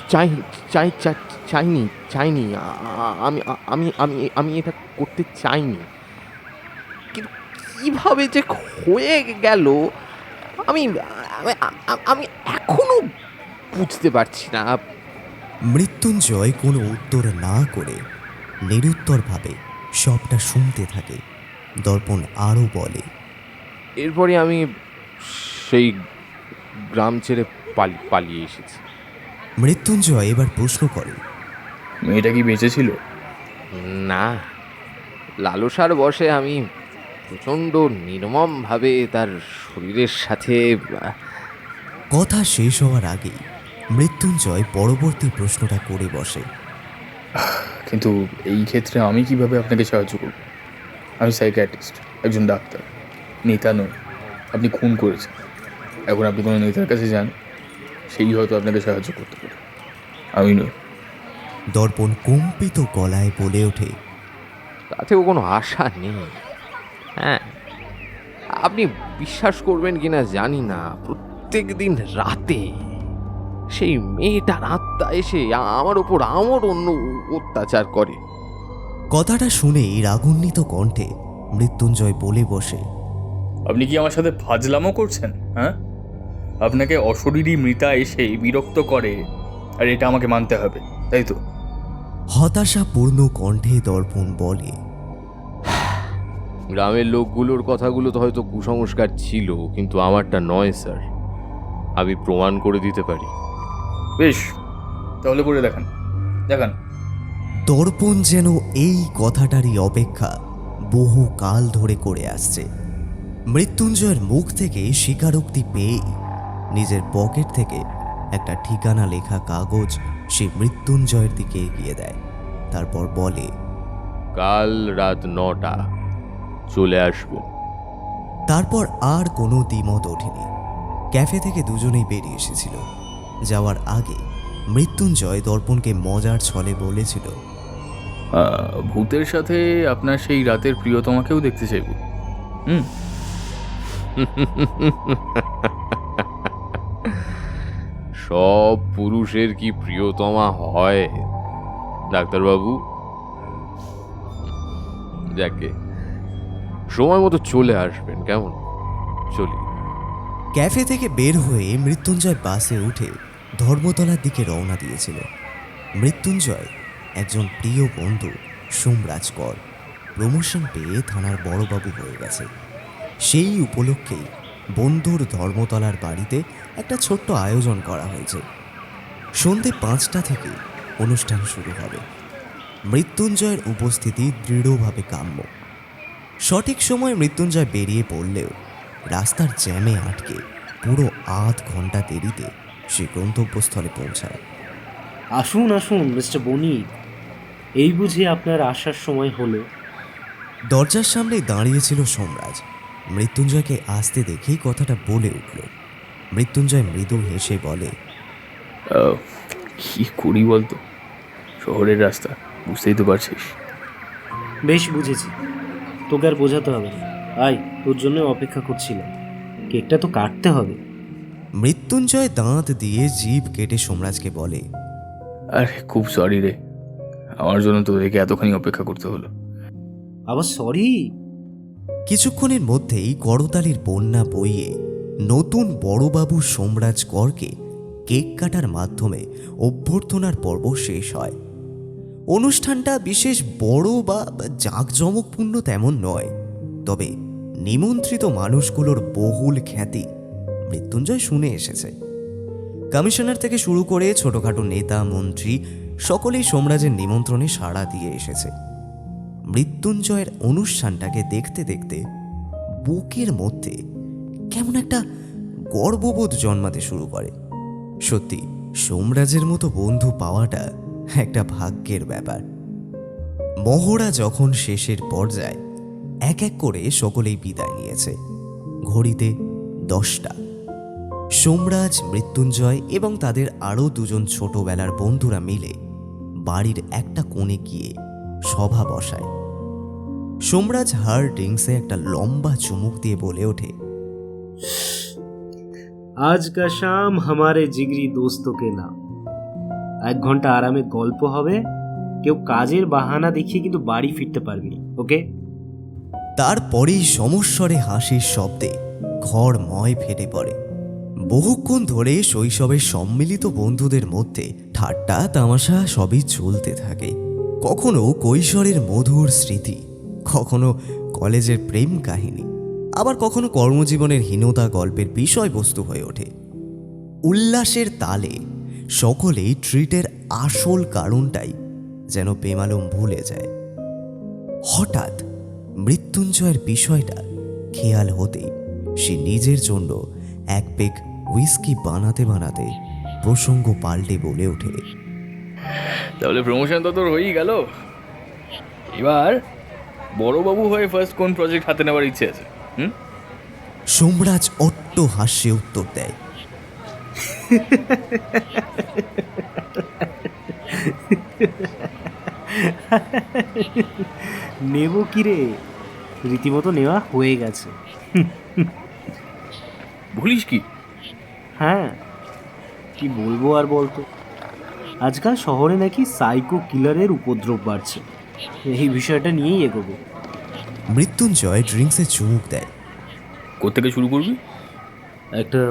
চাই চাই চাই- চাইনি চাইনি আমি আমি আমি আমি এটা করতে চাইনি, কিন্তু কিভাবে যে হয়ে গেল আমি আমি আমি এখনো বুঝতে পারছি না।
মৃত্যুঞ্জয় কোনো উত্তর না করে নিরুত্তরভাবে সবটা শুনতে থাকে। দর্পণ আরও বলে,
এরপরে আমি সেই গ্রাম ছেড়ে পালিয়ে এসেছি।
মৃত্যুঞ্জয় এবার প্রশ্ন করে,
মেয়েটা কি বেঁচে ছিল?
না, লালসার বশে আমি প্রচণ্ড নির্মমভাবে তার শরীরের সাথে
কথা শেষ হওয়ার আগেই মৃত্যুঞ্জয় পরবর্তী প্রশ্নটা করে বসে।
কিন্তু এই ক্ষেত্রে আমি কিভাবে আপনাকে সাহায্য করব? আমি সাইকিয়াট্রিস্ট, একজন ডাক্তার, নেতা নই। আপনি খুন করেছেন, এখন আপনি কোনো নেতার কাছে যান, সেই হয়তো আপনাকে সাহায্য করতে পারে, আমি নই।
দর্পণ কম্পিত গলায় বলে ওঠে,
তাতেও কোনো আশা নেই। হ্যাঁ, আপনি বিশ্বাস করবেন কিনা জানি না, প্রত্যেক দিন রাতে সেই মেয়েটার আত্মা এসে আমার ওপর আমার অন্য অত্যাচার করে।
কথাটা শুনেই রাগান্বিত কণ্ঠে মৃত্যুঞ্জয় বলে বসে,
আপনি কি আমার সাথে ফাজলামো করছেন? হ্যাঁ, আপনাকে অশরীরী মৃতা এসে বিরক্ত করে, আর এটা আমাকে মানতে হবে, তাই তো?
হতাশাপূর্ণ কণ্ঠে দর্পণ বলে,
গ্রামের লোকগুলোর কথাগুলো তো হয়তো কুসংস্কার ছিল, কিন্তু আমারটা নয় স্যার। আমি প্রমাণ করে দিতে পারি।
বেশ, তাহলে করে দেখান দেখান।
দর্পণ যেন এই কথাটারই অপেক্ষা বহু কাল ধরে করে আসছে। মৃত্যুঞ্জয়ের মুখ থেকে স্বীকারোক্তি পেয়েই নিজের পকেট থেকে একটা ঠিকানা লেখা কাগজ সে মৃত্যুঞ্জয়ের দিকে এগিয়ে দেয়। তারপর বলে,
কাল রাত 9টা চলে আসবেন।
তারপর আর কোনো দ্বিমত ওঠেনি। ক্যাফে থেকে দুজনেই বেরিয়ে এসেছিল। যাওয়ার আগে মৃত্যুঞ্জয় দর্পণকে মজার ছলে বলেছিল,
ভূতের সাথে আপনার সেই রাতের প্রিয়তমাকেও দেখতে চাইব। হুম,
সব পুরুষের কি প্রিয়তমা হয় ডাক্তারবাবু? যাকে সময় মতো চলে আসবেন, কেমন? চলি।
ক্যাফে থেকে বের হয়ে মৃত্যুঞ্জয় বাসে উঠে ধর্মতলার দিকে রওনা দিয়েছিল। মৃত্যুঞ্জয় একজন প্রিয় বন্ধু সোমরাজ কর প্রমোশন পেয়ে থানার বড়বাবু হয়ে গেছে। সেই উপলক্ষেই বন্ধুর ধর্মতলার বাড়িতে একটা ছোট্ট আয়োজন করা হয়েছে। সন্ধে 5টা থেকে অনুষ্ঠান শুরু হবে। মৃত্যুঞ্জয়ের উপস্থিতি দৃঢ়ভাবে কাম্য। সঠিক সময় মৃত্যুঞ্জয় বেরিয়ে পড়লেও রাস্তার জ্যামে আটকে পুরো আধ ঘন্টা দেরিতে সে গন্তব্যস্থলে পৌঁছায়।
আসুন আসুন মিস্টার বণিক, এই বুঝি আপনার আসার সময় হলো।
দরজার সামনে দাঁড়িয়েছিল সোমরাজ। মৃত্যুঞ্জয়কে আসতে দেখেই কথাটা বলে উঠল। মৃত্যুঞ্জয় মৃদু হেসে বলে,
কি করি বলতো, শহরের রাস্তা বুঝতেই তো পারছিস।
বেশ বুঝেছি, তোকে আর বোঝাতে হবে না। আয়, তোর জন্য অপেক্ষা করছিলাম, কেকটা তো কাটতে হবে।
মৃত্যুঞ্জয় দাঁত দিয়ে জিভ কেটে সোমরাজকে বলে,
আরে খুব সরি রে, আমার জন্য তোদেরকে এতখানি অপেক্ষা করতে হলো।
আবার সরি?
কিছুক্ষণের মধ্যেই করতালির বন্যা বইয়ে নতুন বড়বাবু সোমরাজ করকে কেক কাটার মাধ্যমে অভ্যর্থনার পর্ব শেষ হয়। অনুষ্ঠানটা বিশেষ বড় বা জাঁকজমকপূর্ণ তেমন নয়, তবে নিমন্ত্রিত মানুষগুলোর বহুল খ্যাতি মৃত্যুঞ্জয় শুনে এসেছে। কমিশনার থেকে শুরু করে ছোটখাটো নেতা মন্ত্রী সকলেই সোমরাজের নিমন্ত্রণে সাড়া দিয়ে এসেছে। মৃত্যুঞ্জয়ের অনুষ্ঠানটাকে দেখতে দেখতে বুকের মধ্যে কেমন একটা গর্ববোধ জন্মাতে শুরু করে। সত্যি সোমরাজের মতো বন্ধু পাওয়াটা একটা ভাগ্যের ব্যাপার। মহড়া যখন শেষের পর্যায়ে এক এক করে সকলেই বিদায় নিয়েছে। ঘড়িতে 10টা। সোমরাজ, মৃত্যুঞ্জয় এবং তাদের আরও দুজন ছোটবেলার বন্ধুরা মিলে বাড়ির একটা কোণে গিয়ে সভা বসায়। সোমরাজ হার্ড ড্রিঙ্কসে একটা লম্বা চুমুক দিয়ে বলে ওঠে,
আজ কা শাম হামারে জিগরি দোস্তকে না। 1 ঘন্টা আরামে গল্প হবে, কেউ কাজের বাহানা দেখিয়ে কিন্তু বাড়ি ফিরতে পারবি না, ওকে?
তারপরেই সমস্বরে হাসির শব্দে ঘরময় ফেটে পড়ে। বহুক্ষণ ধরে শৈশবের সম্মিলিত বন্ধুদের মধ্যে ঠাট্টা তামাশা সবই চলতে থাকে। কখনো কৈশোরের মধুর স্মৃতি, কখনো কলেজের প্রেম কাহিনী, আবার কখনো কর্মজীবনের হীনতা গল্পের বিষয়বস্তু হয়ে ওঠে। উল্লাসের তালে সকলেই ট্রিটের আসল কারণটাই যেন বেমালুম ভুলে যায়। হঠাৎ মৃত্যুঞ্জয়ের বিষয়টা খেয়াল হতেই সে নিজের জন্য এক পেগ হুইস্কি বানাতে বানাতে প্রসঙ্গ পাল্টে বলে ওঠে,
তাহলে প্রমোশন তো তোর হয়েই গেল। এবার বড়বাবু হয়ে ফার্স্ট কোন প্রজেক্ট হাতে নেওয়ার ইচ্ছে আছে?
সোমরাজ অট্ট হাস্যে উত্তর দেয়,
নেব কি রে? রীতিমতো নেওয়া হয়ে গেছে।
ভুলিস কি?
হ্যাঁ, কি বলবো আর বলতো, আজকাল শহরে নাকি সাইকো কিলারের উপদ্রব বাড়ছে। এই বিষয়টা নিয়েই এগোবো।
মৃত্যুঞ্জয় ড্রিঙ্কসে চুমুক দেয়।
কোত্থেকে শুরু করবি?
একটা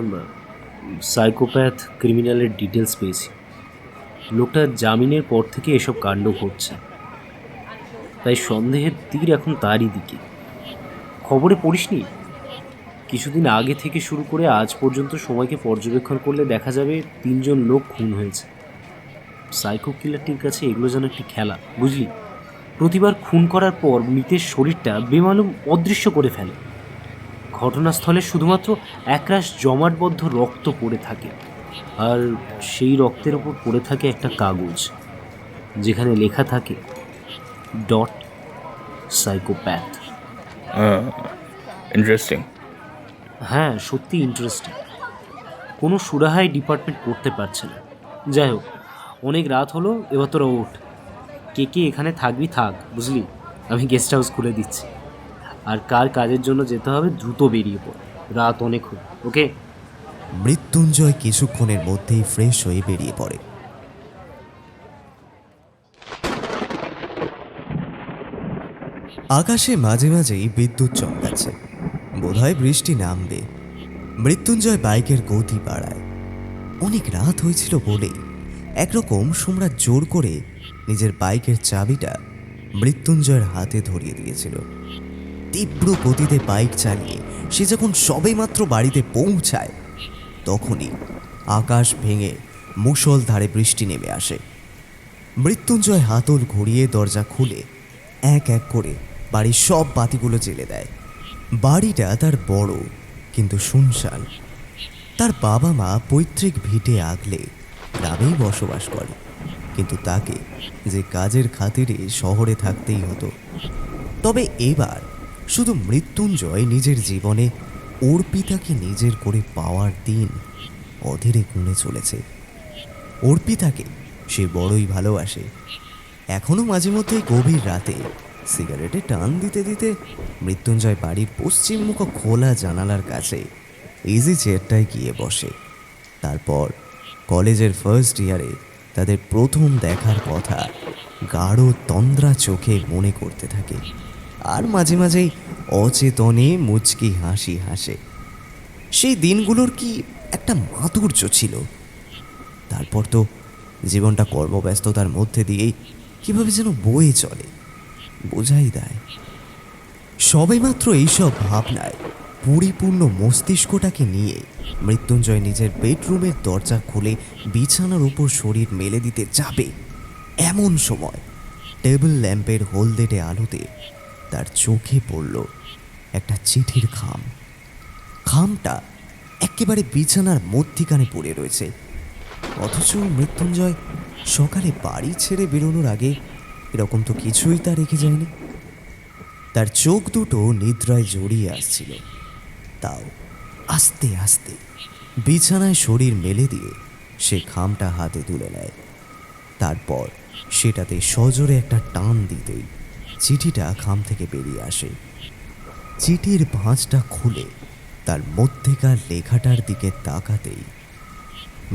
সাইকোপ্যাথ ক্রিমিনালের ডিটেলস পেয়েছি। লোকটা জামিনের পর থেকে এসব কাণ্ড ঘটছে, তাই সন্দেহের তীর এখন তারই দিকে। খবরে পড়িসনি? কিছুদিন আগে থেকে শুরু করে আজ পর্যন্ত সময়কে পর্যবেক্ষণ করলে দেখা যাবে 3 জন লোক খুন হয়েছে। সাইকো কিলারটির কাছে এগুলো যেন একটি খেলা, বুঝলি? প্রতিবার খুন করার পর মৃতের শরীরটা বেমালুম অদৃশ্য করে ফেলে। ঘটনাস্থলে শুধুমাত্র একরাশ জমাটবদ্ধ রক্ত পড়ে থাকে, আর সেই রক্তের ওপর পড়ে থাকে একটা কাগজ, যেখানে লেখা থাকে ডট সাইকোপ্যাথ।
ইন্টারেস্টিং।
হ্যাঁ, সত্যি ইন্টারেস্টিং। কোনো সুরাহাই ডিপার্টমেন্ট করতে পারছে না। যাই হোক, অনেক রাত হলো, এবার তোরা ওঠ। কে কে এখানে থাকবি থাক, বুঝলি? আমি গেস্ট হাউস খুলে দিচ্ছি। আর কার কাজের জন্য যেতে হবে দ্রুত বেরিয়ে পড়, রাত অনেক হলো, ওকে?
মৃত্যুঞ্জয় কিছুক্ষণের মধ্যেই ফ্রেশ হয়ে বেরিয়ে পড়ে। আকাশে মাঝে মাঝেই বিদ্যুৎ চমকাচ্ছে, বোধহয় বৃষ্টি নামবে। মৃত্যুঞ্জয় বাইকের গতি বাড়ায়। অনেক রাত হয়েছিল বলেই একরকম সোমরাজ জোর করে নিজের বাইকের চাবিটা মৃত্যুঞ্জয়ের হাতে ধরিয়ে দিয়েছিল। তীব্র গতিতে বাইক চালিয়ে সে যখন সবেমাত্র বাড়িতে পৌঁছায়, তখনই আকাশ ভেঙে মুষলধারে বৃষ্টি নেমে আসে। মৃত্যুঞ্জয় হাতল ঘুরিয়ে দরজা খুলে এক এক করে বাড়ির সব বাতিগুলো জ্বেলে দেয়। বাড়িটা তার বড় কিন্তু শুনশান। তার বাবা মা পৈতৃক ভিটে আগলে গ্রামেই বসবাস করে, কিন্তু তাকে যে কাজের খাতিরে শহরে থাকতেই হতো। তবে এবার শুধু মৃত্যুঞ্জয় নিজের জীবনে অর্পিতাকে নিজের করে পাওয়ার দিন অধীরে গুনে চলেছে। অর্পিতাকে সে বড়ই ভালোবাসে। এখনো মাঝে মধ্যে গভীর রাতে সিগারেটে টান দিতে দিতে মৃত্যুঞ্জয় বাড়ির পশ্চিমমুখ খোলা জানালার কাছে ইজি চেয়ারটায় গিয়ে বসে। তারপর কলেজের ফার্স্ট ইয়ারে তাদের প্রথম দেখার কথা গাঢ় তন্দ্রা চোখে মনে করতে থাকে, আর মাঝে মাঝেই অচেতনে মুচকি হাসি হাসে। সেই দিনগুলোর কি একটা মাধুর্য ছিল। তারপর তো জীবনটা কর্মব্যস্ততার মধ্যে দিয়েই কিভাবে যেন বয়ে চলে, বোঝাই দেয়। সবেমাত্র এইসব ভাবনায় পরিপূর্ণ মস্তিষ্কটাকে নিয়ে মৃত্যুঞ্জয় নিজের বেডরুমের দরজা খুলে বিছানার উপর শরীর মেলে দিতে যাবে, এমন সময় টেবিল ল্যাম্পের হলদেটে আলোতে তার চোখে পড়ল একটা চিঠির খাম। খামটা একেবারে বিছানার মধ্যিখানে পড়ে রয়েছে, অথচ মৃত্যুঞ্জয় সকালে বাড়ি ছেড়ে বেরোনোর আগে এরকম তো কিছুই তা রেখে যায়নি। তার চোখ দুটো নিদ্রায় জড়িয়ে আসছিল, তাও আস্তে আস্তে। বিছানায় শরীর মেলে দিয়ে সে খামটা হাতে তুলে নেয়। তারপর সেটাতে সজোরে একটা টান দিতেই চিঠিটা খাম থেকে বেরিয়ে আসে। চিঠির ভাঁজটা খুলে তার মধ্যেকার লেখাটার দিকে তাকাতেই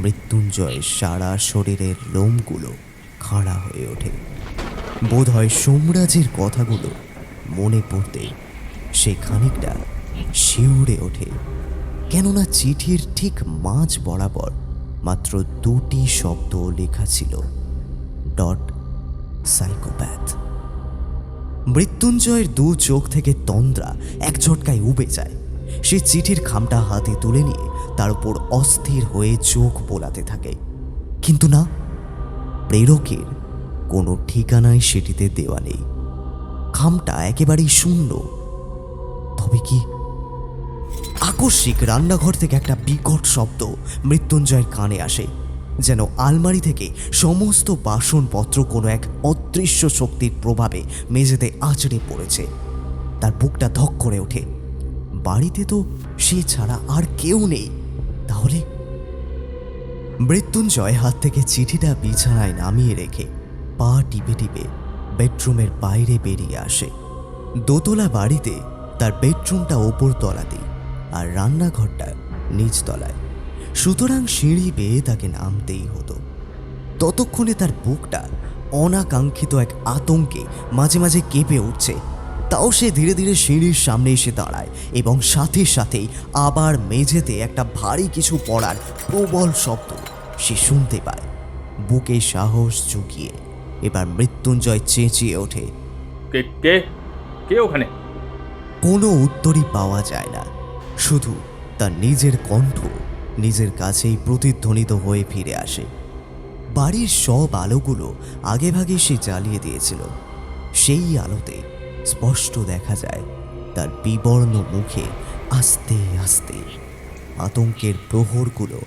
মৃত্যুঞ্জয়ের সারা শরীরের লোমগুলো খাড়া হয়ে ওঠে। বোধহয় সোমরাজের কথাগুলো মনে পড়তে সে খানিকটা শিউরে ওঠে, কেননা চিঠির ঠিক মাঝ বরাবর মাত্র দুটি শব্দ লেখা ছিল, ডট সাইকোপ্যাথ। মৃত্যুঞ্জয়ের দু চোখ থেকে তন্দ্রা এক ঝটকায় উবে যায়। সে চিঠির খামটা হাতে তুলে নিয়ে তার উপর অস্থির হয়ে চোখ বোলাতে থাকে, কিন্তু না, প্রেরকের কোনো ঠিকানাই সেটিতে দেওয়া নেই। খামটা একেবারেই শূন্য। তবে কি? আকস্মিক রান্নাঘর থেকে একটা বিকট শব্দ মৃত্যুঞ্জয়ের কানে আসে, যেন আলমারি থেকে সমস্ত বাসনপত্র কোনো এক অদৃশ্য শক্তির প্রভাবে মেঝেতে আছড়ে পড়েছে। তার বুকটা ধক করে ওঠে। বাড়িতে তো সে ছাড়া আর কেউ নেই। তাহলে? মৃত্যুঞ্জয় হাত থেকে চিঠিটা বিছানায় নামিয়ে রেখে পা টিপে টিপে বেডরুমের বাইরে বেরিয়ে আসে। দোতলা বাড়িতে তার বেডরুমটা ওপর তলাতেই আর রান্নাঘরটা নিচতলায়, সুতরাং সিঁড়ি বেয়ে তাকে নামতেই হতো। ততক্ষণে তার বুকটা অনাকাঙ্ক্ষিত এক আতঙ্কে মাঝে মাঝে কেঁপে উঠছে। তাও সে ধীরে ধীরে সিঁড়ির সামনে এসে দাঁড়ায় এবং সাথে সাথেই আবার মেঝেতে একটা ভারী কিছু পড়ার প্রবল শব্দ সে শুনতে পায়। বুকে সাহস জুগিয়ে এবার মৃত্যুঞ্জয় চেঁচিয়ে ওঠে,
কে কে কে ওখানে?
কোনো উত্তরই পাওয়া যায় না, শুধু তার নিজের কণ্ঠ নিজের কাছেই প্রতিধ্বনিত হয়ে ফিরে আসে। বাড়ির সব আলোগুলো আগেভাগে সে জ্বালিয়ে দিয়েছিল। সেই আলোতে স্পষ্ট দেখা যায় তার বিবর্ণ মুখে আস্তে আস্তে আতঙ্কের প্রহরগুলো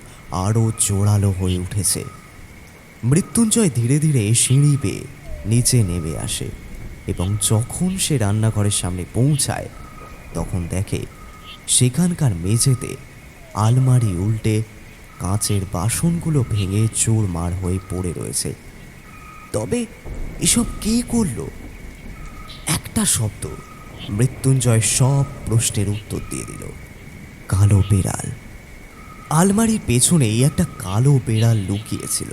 আরও জোরালো হয়ে উঠেছে। মৃত্যুঞ্জয় ধীরে ধীরে সিঁড়ি বেয়ে নিচে নেমে আসে এবং যখন সে রান্নাঘরের সামনে পৌঁছায় তখন দেখে সেখানকার মেঝেতে আলমারি উল্টে কাঁচের বাসনগুলো ভেঙে চুরমার হয়ে পড়ে রয়েছে। তবে এসব কে করলো? একটা শব্দ মৃত্যুঞ্জয় সব প্রশ্নের উত্তর দিয়ে দিল, কালো বেড়াল। আলমারির পেছনেই একটা কালো বেড়াল লুকিয়েছিল।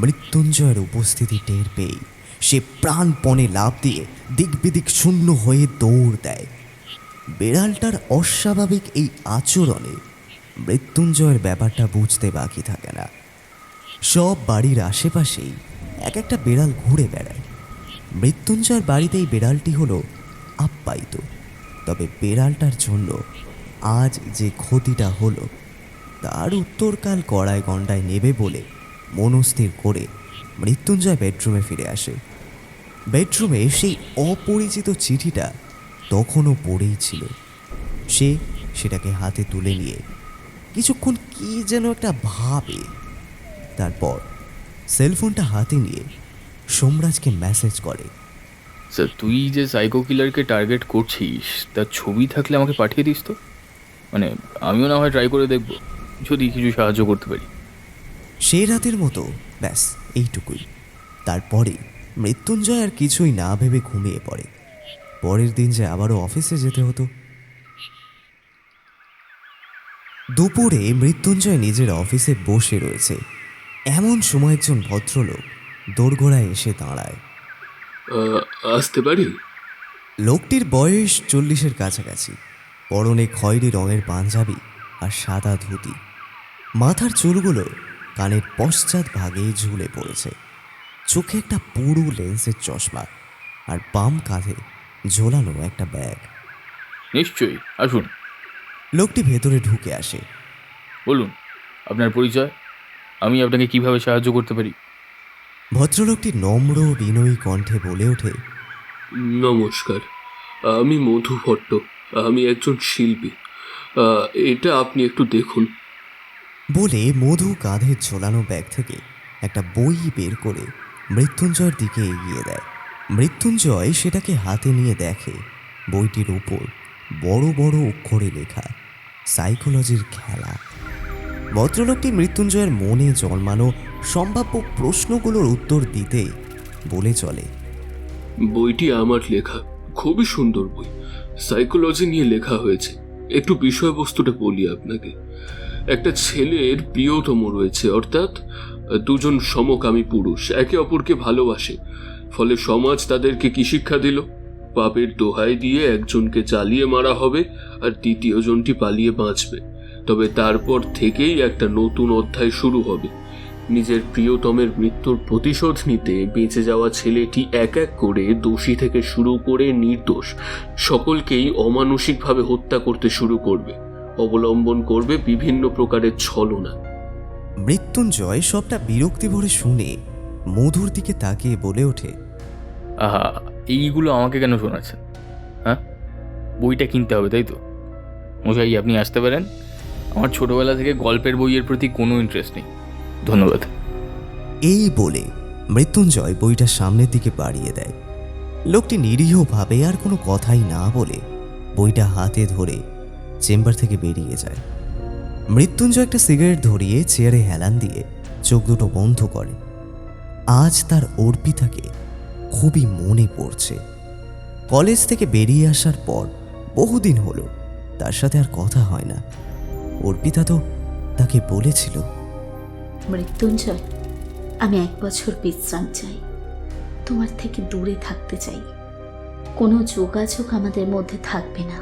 মৃত্যুঞ্জয়ের উপস্থিতি টের পেয়ে সে প্রাণপণে লাফ দিয়ে দিক বিদিক শূন্য হয়ে দৌড় দেয়। বেড়ালটার অস্বাভাবিক এই আচরণে মৃত্যুঞ্জয়ের ব্যাপারটা বুঝতে বাকি থাকে না। সব বাড়ির আশেপাশেই এক একটা বেড়াল ঘুরে বেড়ায়। মৃত্যুঞ্জয়ের বাড়িতে এই বেড়ালটি হলো আপ্যায়িত। তবে বেড়ালটার জন্য আজ যে ক্ষতিটা হলো তার উত্তরকাল কড়ায় গণ্ডায় নেবে বলে মনস্থির করে মৃত্যুঞ্জয় বেডরুমে ফিরে আসে। বেডরুমে সেই অপরিচিত চিঠিটা তখনও পড়েই ছিল। সে সেটাকে হাতে তুলে নিয়ে কিছুক্ষণ কি যেন একটা ভাবে, তারপর সেলফোনটা হাতে নিয়ে সোমরাজকে মেসেজ করে,
স্যার, তুই যে সাইকো কিলারকে টার্গেট করছিস তার ছবি থাকলে আমাকে পাঠিয়ে দিস তো। মানে আমিও না হয় ট্রাই করে দেখব, যদি কিছু সাহায্য করতে পারি।
সে রাতের মতো ব্যাস এইটুকুই। তারপরে মৃত্যুঞ্জয় আর কিছুই না ভেবে ঘুমিয়ে পড়ে। পরের দিন যে আবারও অফিসে যেতে হতো। দুপুরে মৃত্যুঞ্জয় নিজের অফিসে বসে রয়েছে, এমন সময় একজন ভদ্রলোক দোরগোড়ায় এসে দাঁড়ায়।
আসতে পারি?
লোকটির বয়স 40-এর কাছাকাছি। পরনে খয়েরি রঙের পাঞ্জাবি আর সাদা ধুতি। মাথার চুলগুলো কানের পশ্চাৎ ভাগে ঝুলে পড়েছে। চোখে একটা পুরু লেন্সের চশমা আর বাম কাঁধে ঝোলানো একটা ব্যাগ।
নিশ্চয়ই, আসুন।
লোকটি ভেতরে ঢুকে আসে।
বলুন আপনার পরিচয়, আমি আপনাকে কিভাবে সাহায্য করতে পারি।
ভদ্রলোকটি নম্র বিনয়ী কণ্ঠে বলে ওঠে,
নমস্কার, আমি মধু ভট্ট, আমি একজন শিল্পী। এটা আপনি একটু দেখুন।
বলে মধু কাঁধের ঝোলানো ব্যাগ থেকে একটা বই বের করে মৃত্যুঞ্জয়ের দিকে এগিয়ে দেয়। মৃত্যুঞ্জয় সেটাকে হাতে নিয়ে দেখে বইটির ওপর বড় বড় অক্ষরে লেখা সাইকোলজির খেলা। ভদ্রলোকটি মৃত্যুঞ্জয়ের মনে জন্মানো সম্ভাব্য প্রশ্নগুলোর উত্তর দিতে বলে চলে।
বইটি আমার লেখা, খুবই সুন্দর বই, সাইকোলজি নিয়ে লেখা হয়েছে। একটু বিষয়বস্তুটা বলি আপনাকে। একটা ছেলের প্রিয়তম রয়েছে, অর্থাৎ দুজন সমকামী পুরুষ একে অপরকে ভালোবাসে। ফলে সমাজ তাদেরকে কি শিক্ষা দিল? পাপের দোহাই দিয়ে একজনকে জ্বালিয়ে মারা হবে আর দ্বিতীয় জনটি পালিয়ে বাঁচবে। তবে তারপর থেকেই একটা নতুন অধ্যায় শুরু হবে। নিজের প্রিয়তমের মৃত্যুর প্রতিশোধ নিতে বেঁচে যাওয়া ছেলেটি এক এক করে দোষী থেকে শুরু করে নির্দোষ সকলকেই অমানসিকভাবে হত্যা করতে শুরু করবে, অবলম্বন করবে বিভিন্ন প্রকারের ছলনা।
মৃত্যুঞ্জয় সবটা বিরক্তি ভরে শুনে মধুর দিকে তাকিয়ে বলে ওঠে,
আহা, এইগুলো আমাকে কেন শোনাচ্ছেন? হ্যাঁ, বইটা কিনতে হবে তাই তো? মশাই, আপনি আসতে পারেন। আমার ছোটবেলা থেকে গল্পের বইয়ের প্রতি কোনো ইন্টারেস্ট নেই, ধন্যবাদ।
এই বলে মৃত্যুঞ্জয় বইটা সামনের দিকে বাড়িয়ে দেয়। লোকটি নিরীহভাবে আর কোনো কথাই না বলে বইটা হাতে ধরে চেম্বার থেকে বেরিয়ে যায়। মৃত্যুঞ্জয় একটা সিগারেট ধরিয়ে চেয়ারে হেলান দিয়ে চোখ দুটো বন্ধ করে। আজ তার অর্পিতাকে খুবই মনে পড়ছে। কলেজ থেকে বেরিয়ে আসার পর বহুদিন হলো তার সাথে আর কথা হয় না। অর্পিতা তো তাকে বলেছিল,
মৃত্যুঞ্জয়, আমি 1 বছর বিশ্রাম চাই, তোমার থেকে দূরে থাকতে চাই, কোনো যোগাযোগ আমাদের মধ্যে থাকবে না।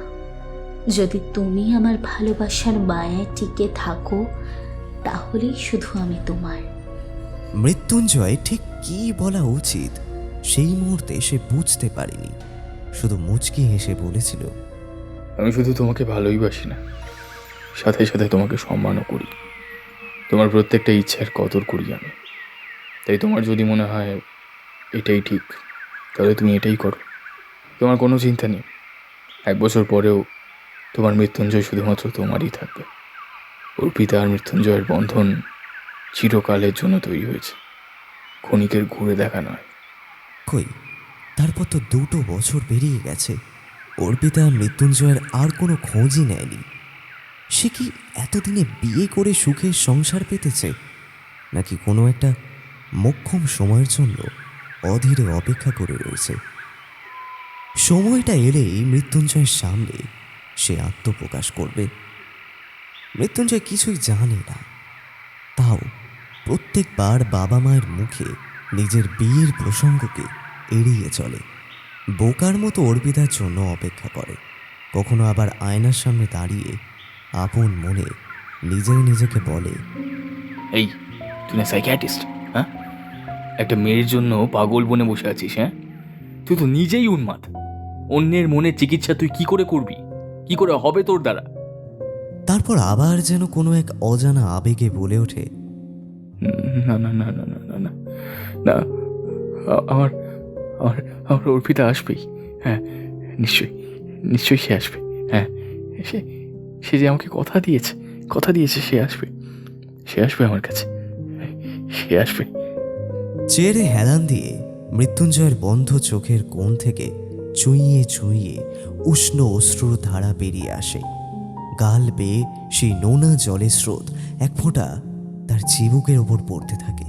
যদি তুমি আমার ভালোবাসার মায়ায় টিকে থাকো তাহলেই শুধু আমি তোমার।
মৃত্যুঞ্জয় ঠিক কী বলা উচিত সেই মুহূর্তে সে বুঝতে পারেনি, শুধু মুচকি হেসে বলেছিল,
আমি শুধু তোমাকে ভালোই বাসি না, সাথে সাথে তোমাকে সম্মানও করি। তোমার প্রত্যেকটা ইচ্ছার কদর করি আমি। তাই তোমার যদি মনে হয় এটাই ঠিক, তাহলে তুমি এটাই করো। তোমার কোনো চিন্তা নেই, 1 বছর পরেও তোমার মৃত্যুঞ্জয় শুধুমাত্র তোমারই থাকবে। অর্পিতা আর মৃত্যুঞ্জয়ের বন্ধন চিরকালের জন্য তৈরি হয়েছে, ক্ষণিকের ঘুরে দেখা নয়।
কই, তারপর তো 2 বছর পেরিয়ে গেছে। অর্পিতা মৃত্যুঞ্জয়ের আর কোনো খোঁজই নেয়নি। সে কি এতদিনে বিয়ে করে সুখের সংসার পেতেছে, নাকি কোনো একটা মোক্ষম সময়ের জন্য অধীরে অপেক্ষা করে রয়েছে? সময়টা এলেই মৃত্যুঞ্জয়ের সামনে সে আত্মপ্রকাশ করবে। মৃত্যুঞ্জয় কিছুই জানে না, তাও প্রত্যেকবার বাবা মায়ের মুখে নিজের বিয়ের প্রসঙ্গকে এড়িয়ে চলে। বোকার মতো অর্পিতার জন্য অপেক্ষা করে। কখনো আবার আয়নার সামনে দাঁড়িয়ে আপন মনে নিজেকে বলে,
এই, তুই না সাইকিয়াট্রিস্ট? হ্যাঁ, একটা মেয়ের জন্য পাগল বনে বসে আছিস? হ্যাঁ, তুই তো নিজেই উন্মাদ। অন্যের মনের চিকিৎসা তুই কি করে করবি? কি করে হবে তোর দ্বারা?
তারপর আবার যেন কোনো এক অজানা আবেগে বলে ওঠে,
না না না না না না না না, আমার আমার আমার অর্পিতা আসবেই। হ্যাঁ, নিশ্চয়ই নিশ্চয়ই সে আসবে। হ্যাঁ, সে সে যে আমাকে কথা দিয়েছে সে আসবে আমার কাছে, সে আসবে।
চেয়ারে হেলান দিয়ে মৃত্যুঞ্জয়ের বন্ধ চোখের কোণ থেকে চুইয়ে চুইয়ে উষ্ণ অশ্রুর ধারা বেরিয়ে আসে। গাল বেয়ে সেই নোনা জলের স্রোত এক ফোঁটা তার চিবুকের ওপর পড়তে থাকে।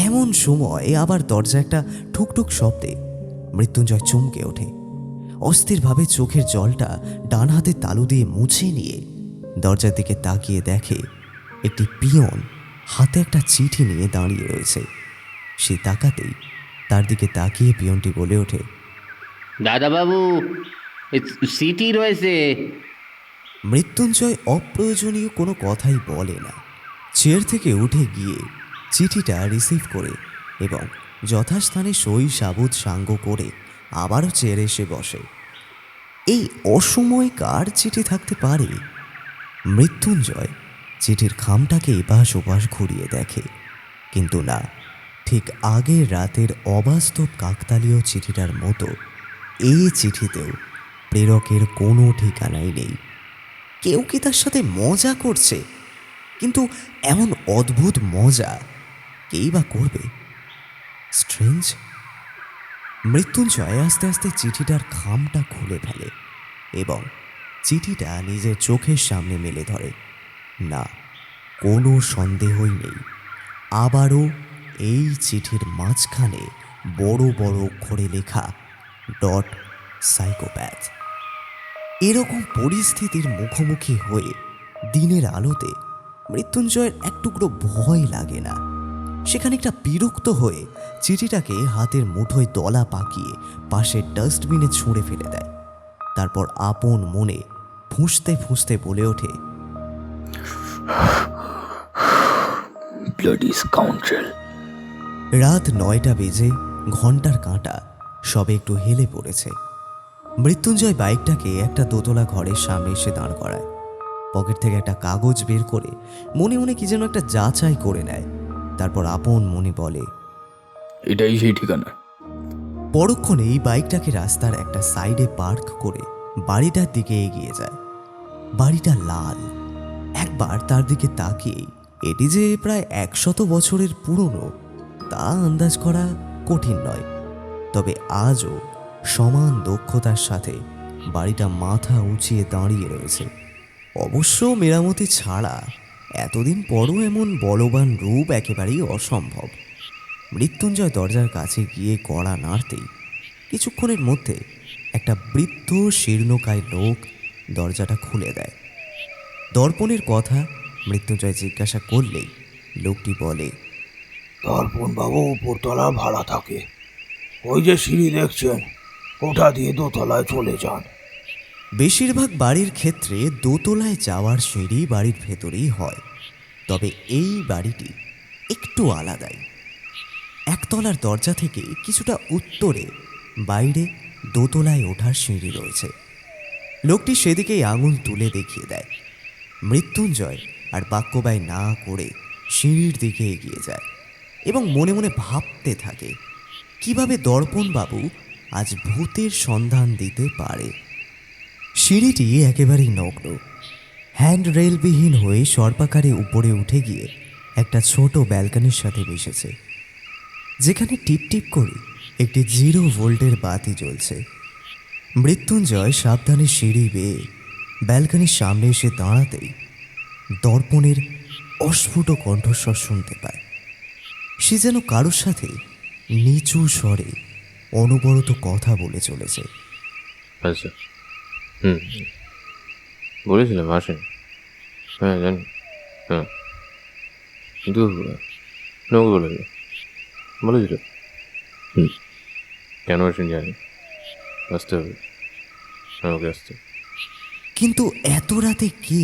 এমন সময় আবার দরজা একটা ঠুকঠুক শব্দে মৃত্যুঞ্জয় চমকে ওঠে। অস্থিরভাবে চোখের জলটা ডান হাতে তালু দিয়ে মুছে নিয়ে দরজার দিকে তাকিয়ে দেখে একটি পিয়ন হাতে একটা চিঠি নিয়ে দাঁড়িয়ে রয়েছে। সে তাকাতেই তার দিকে তাকিয়ে পিয়নটি বলে ওঠে,
দাদাবাবু, সিটি রয়েছে।
মৃত্যুঞ্জয় অপ্রয়োজনীয় কোনো কথাই বলে না। চেয়ার থেকে উঠে গিয়ে চিঠিটা রিসিভ করে এবং যথাস্থানে সই সাবুত সাঙ্গ করে আবারও চেয়ারে এসে বসে। এই অসময়ে কার চিঠি থাকতে পারে? মৃত্যুঞ্জয় চিঠির খামটাকে এপাশ ওপাশ ঘুরিয়ে দেখে, কিন্তু না, ঠিক আগের রাতের অবাস্তব কাকতালীয় চিঠিটার মতো এই চিঠিতেও প্রেরকের কোনো ঠিকানাই নেই। কেউ কি তার সাথে মজা করছে? কিন্তু এমন অদ্ভুত মজা কেই বা করবে? স্ট্রেঞ্জ। মৃত্যুঞ্জয় আস্তে আস্তে চিঠিটার খামটা খুলে ফেলে এবং চিঠিটা নিজের চোখের সামনে মেলে ধরে। না, কোনো সন্দেহই নেই, আবারও এই চিঠির মাঝখানে বড় বড় অক্ষরে লেখা ডট সাইকোপ্যাথ। এরকম পরিস্থিতির মুখোমুখি হয়ে দিনের আলোতে মৃত্যুঞ্জয়ের এক টুকরো ভয় লাগে না। সে খানিকটা বিরক্ত হয়ে চিঠিটাকে হাতের মুঠোয় দলা পাকিয়ে পাশের ডাস্টবিনে ছুঁড়ে ফেলে দেয়। তারপর আপন মনে ফুঁসতে ফুঁসতে বলে ওঠে,
ব্লাডি স্কাউন্ড্রেল।
রাত 9টা বেজে ঘন্টার কাঁটা সবে একটু হেলে পড়েছে। মৃত্যুঞ্জয় বাইকটাকে একটা দোতলা ঘরের সামনে এসে দাঁড় করায়। পকেট থেকে একটা কাগজ বের করে মনে মনে কি যেন একটা যাচাই করে নেয়। তারপর আপন মনে বলে,
এটাই সেই ঠিকানা।
পরক্ষণেই বাইকটাকে রাস্তার একটা সাইডে পার্ক করে বাড়িটার দিকে এগিয়ে যায়। বাড়িটা লাল। একবার তার দিকে তাকিয়েই এটি যে প্রায় 100 বছরের পুরনো তা আন্দাজ করা কঠিন নয়। তবে আজও সমান দক্ষতার সাথে বাড়িটা মাথা উঁচিয়ে দাঁড়িয়ে রয়েছে। অবশ্য মেরামতি ছাড়া এতদিন পরও এমন বলবান রূপ একেবারেই অসম্ভব। মৃত্যুঞ্জয় দরজার কাছে গিয়ে কড়া নাড়তেই কিছুক্ষণের মধ্যে একটা বৃদ্ধ শীর্ণকায় লোক দরজাটা খুলে দেয়। দর্পণের কথা মৃত্যুঞ্জয় জিজ্ঞাসা করলেই লোকটি বলে,
দর্পণ বাবু উপরতলা ভাড়া থাকে, ওই যে সিঁড়ি দেখছেন ওটা দিয়ে দোতলায় চলে যান।
বেশিরভাগ বাড়ির ক্ষেত্রে দোতলায় যাওয়ার সিঁড়ি বাড়ির ভেতরেই হয়, তবে এই বাড়িটি একটু আলাদাই। একতলার দরজা থেকে কিছুটা উত্তরে বাইরে দোতলায় ওঠার সিঁড়ি রয়েছে। লোকটি সেদিকেই আঙুল তুলে দেখিয়ে দেয়। মৃত্যুঞ্জয় আর বাক্যবায় না করে সিঁড়ির দিকে এগিয়ে যায় এবং মনে মনে ভাবতে থাকে কিভাবে দর্পণবাবু আজ ভূতের সন্ধান দিতে পারে। সিঁড়িটি একেবারেই নগ্ন, হ্যান্ড রেলবিহীন হয়ে সর্পাকারে উপরে উঠে গিয়ে একটা ছোট ব্যালকনির সাথে মিশেছে, যেখানে টিপটিপ করে একটি 0 ভোল্টের বাতি জ্বলছে। মৃত্যুঞ্জয় সাবধানে সিঁড়ি বেয়ে ব্যালকনির সামনে এসে দাঁড়াতেই দর্পণের অস্ফুট কণ্ঠস্বর শুনতে পায়। সে যেন কারোর সাথে নিচু স্বরে অনবরত কথা বলে চলেছে।
আচ্ছা, বলেছিলাম আসেন। হ্যাঁ জানি, হ্যাঁ, কিন্তু নৌকো বলেছিল কেন আসেন জানি, আসতে হবে আমাকে আসতে।
কিন্তু এত রাতে কে?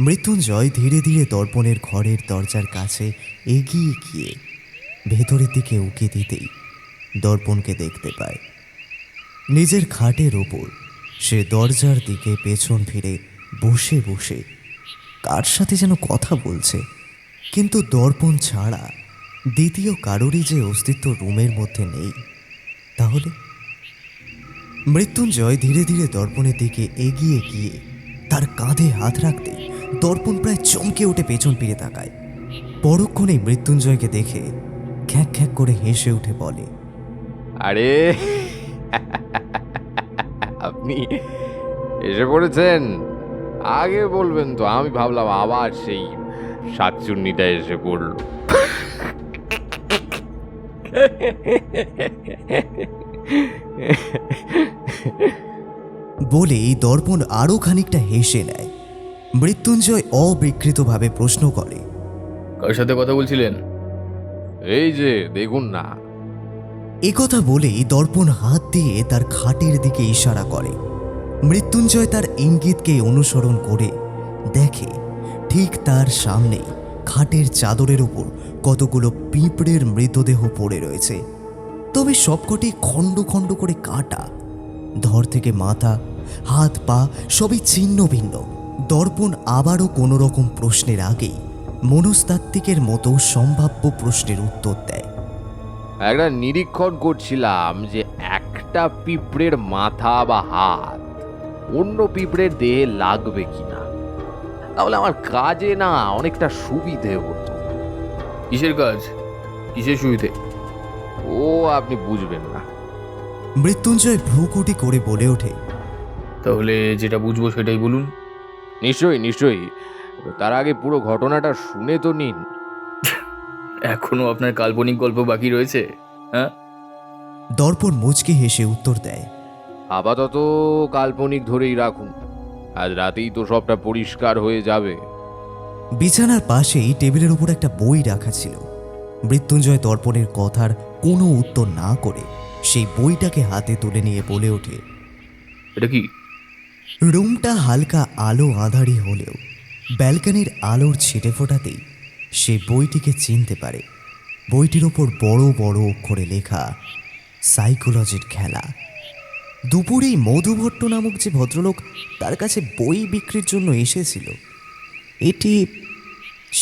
মৃত্যুঞ্জয় ধীরে ধীরে দর্পণের ঘরের দরজার কাছে এগিয়ে গিয়ে ভেতরের দিকে উঁকি দিতেই দর্পণকে দেখতে পায়। নিজের খাটের ওপর সে দরজার দিকে পেছন ফিরে বসে বসে কার সাথে যেন কথা বলছে, কিন্তু দর্পণ ছাড়া দ্বিতীয় কারোরই যে অস্তিত্ব রুমের মধ্যে নেই। তাহলে মৃত্যুঞ্জয় ধীরে ধীরে দর্পণের দিকে এগিয়ে গিয়ে তার কাঁধে হাত রাখতে দর্পণ প্রায় চমকে উঠে পেছন ফিরে তাকায়। পরক্ষণেই মৃত্যুঞ্জয়কে দেখে খ্যাঁক খ্যাঁক করে হেসে উঠে বলে,
আরে আপনি এসে পড়েছেন, আগে বলবেন তো। আমি ভাবলাম আবার সেই শাকচুন্নিটা এসে পড়ল।
বলেই দর্পণ আরও খানিকটা হেসে নেয়। মৃত্যুঞ্জয় অবিকৃতভাবে প্রশ্ন করে,
কার সাথে কথা বলছিলেন?
এই যে দেখুন না।
একথা বলেই দর্পণ হাত দিয়ে তার খাটের দিকে ইশারা করে। মৃত্যুঞ্জয় তার ইঙ্গিতকে অনুসরণ করে দেখে ঠিক তার সামনেই খাটের চাদরের উপর কতগুলো পিঁপড়ের মৃতদেহ পড়ে রয়েছে, তবে সবকটি খণ্ড খণ্ড করে কাটা। ধর থেকে মাথা, হাত, পা সবই ছিন্ন ভিন্ন। দর্পণ আবারও কোনো রকম প্রশ্নের আগেই মনস্তাত্ত্বিকের মতো সম্ভাব্য প্রশ্নের উত্তর দেয়।
একটা নিরীক্ষণ করছিলাম যে একটা পিঁপড়ের মাথা বা হাত অন্য পিঁপড়ের দেহে লাগবে কিনা, তাহলে আমার কাজে না অনেকটা সুবিধে হতো।
কিসের কাজ, কিসের সুবিধে?
ও আপনি বুঝবেন না।
মৃত্যুঞ্জয় ভ্রুকুটি করে বলে ওঠে,
তাহলে যেটা বুঝবো সেটাই বলুন।
নিশ্চয়ই নিশ্চয়ই, তার আগে পুরো ঘটনাটা শুনে তো নিন।
এখনো আপনার কাল্পনিক গল্প বাকি রয়েছে? হ্যাঁ,
দর্পণ মুচকি হেসে উত্তর দেয়।
আপাতত কাল্পনিক ধরেই রাখুন, আজ রাতেই তো সবটা পরিষ্কার হয়ে যাবে।
বিছানার পাশেই টেবিলের উপর একটা বই রাখা ছিল। মৃত্যুঞ্জয় দর্পণের কথার কোনো উত্তর না করে সেই বইটাকে হাতে তুলে নিয়ে বলে ওঠে।
এটা কি?
রুমটা হালকা আলো আঁধারি হলেও ব্যালকনির আলোর ছিটে ফোটাতেই সে বইটিকে চিনতে পারে। বইটির ওপর বড় বড় অক্ষরে লেখা সাইকোলজির খেলা। দুপুরেই মধুভট্ট নামক যে ভদ্রলোক তার কাছে বই বিক্রির জন্য এসেছিল, এটি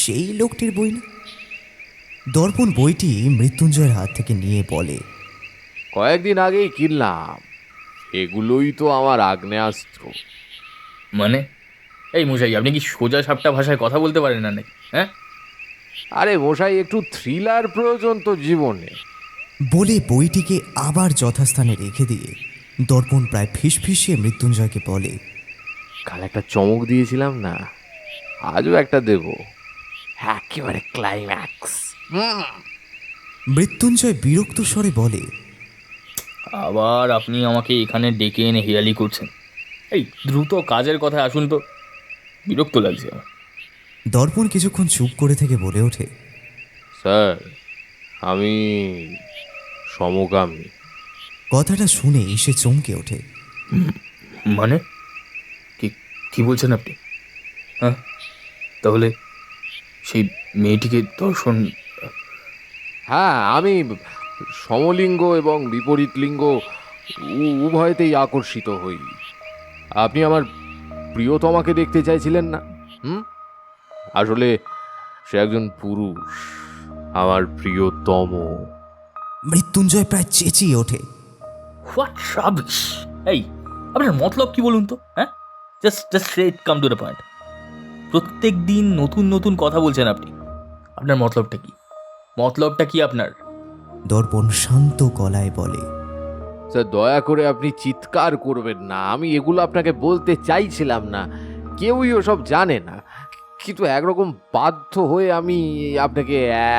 সেই লোকটির বই না? দর্পণ বইটি মৃত্যুঞ্জয়ের হাত থেকে নিয়ে বলে,
কয়েকদিন আগেই কিনলাম, এগুলোই তো আমার আগ্নেয়াস্ত্র।
মানে এই মশাই, আপনি কি সোজা সাপটা ভাষায় কথা বলতে পারেন না নাকি? হ্যাঁ,
আরে মশাই, একটু থ্রিলার প্রয়োজন তো জীবনে।
বলে বইটিকে আবার যথাস্থানে রেখে দিয়ে দর্পণ প্রায় ফিসফিসিয়ে মৃত্যুঞ্জয়কে বলে,
কাল একটা চমক দিয়েছিলাম না, আজও একটা দেব, একেবারে ক্লাইম্যাক্স।
মৃত্যুঞ্জয় বিরক্ত স্বরে বলে,
আবার আপনি আমাকে এখানে ডেকে এনে হেয়ালি করছেন। এই দ্রুত কাজের কথায় আসুন তো, বিরক্ত লাগছে আমার।
দর্পণ কিছুক্ষণ চুপ করে থেকে বলে ওঠে,
স্যার, আমি সমকামী।
কথাটা শুনেই সে চমকে ওঠে।
মানে কি কি বলছেন আপনি? হ্যাঁ, তাহলে সেই মেয়েটিকে দর্শন?
হ্যাঁ, আমি সমলিঙ্গ এবং বিপরীত লিঙ্গ উভয়তেই আকর্ষিত হই। আপনি আমার প্রিয়তমাকে দেখতে চাইছিলেন না? আসলে সে একজন পুরুষ, আমার প্রিয়তম।
মৃত্যুঞ্জয় প্রায় চেঁচিয়ে ওঠে,
হোয়াট রাবিশ! এই আপনার মতলব কি বলুন তো? হ্যাঁ, just straight come to the point. প্রত্যেক দিন নতুন নতুন কথা বলছেন আপনি। আপনার মতলবটা কি? মতলবটা কি আপনার?
দর্পণ শান্ত গলায় বলে,
স্যার, দয়া করে আপনি চিৎকার করবেন না, আমি এগুলো আপনাকে বলতে চাইছিলাম না, কেউই ওসব জানে না, কিন্তু একরকম বাধ্য হয়ে আমি আপনাকে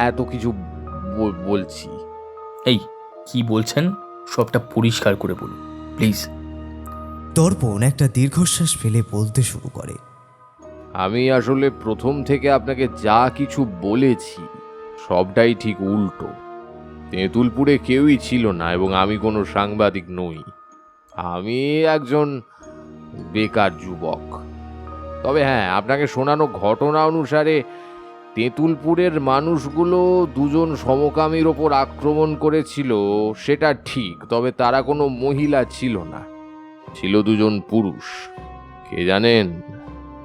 এত কিছু বলছি।
এই কি বলছেন সবটা পরিষ্কার করে বলুন প্লিজ।
দর্পণ একটা দীর্ঘশ্বাস ফেলে বলতে শুরু করে,
আমি আসলে প্রথম থেকে আপনাকে যা কিছু বলেছি সবটাই ঠিক উল্টো। তেঁতুলপুরে কেউই ছিল না এবং আমি কোনো সাংবাদিক নই। আমি একজন বেকার যুবক। তবে হ্যাঁ, আপনাকে শোনানো ঘটনা অনুসারে তেঁতুলপুরের মানুষগুলো দুজন সমকামীর ওপর আক্রমণ করেছিল, সেটা ঠিক। তবে তারা কোনো মহিলা ছিল না, ছিল দুজন পুরুষ। কে জানেন?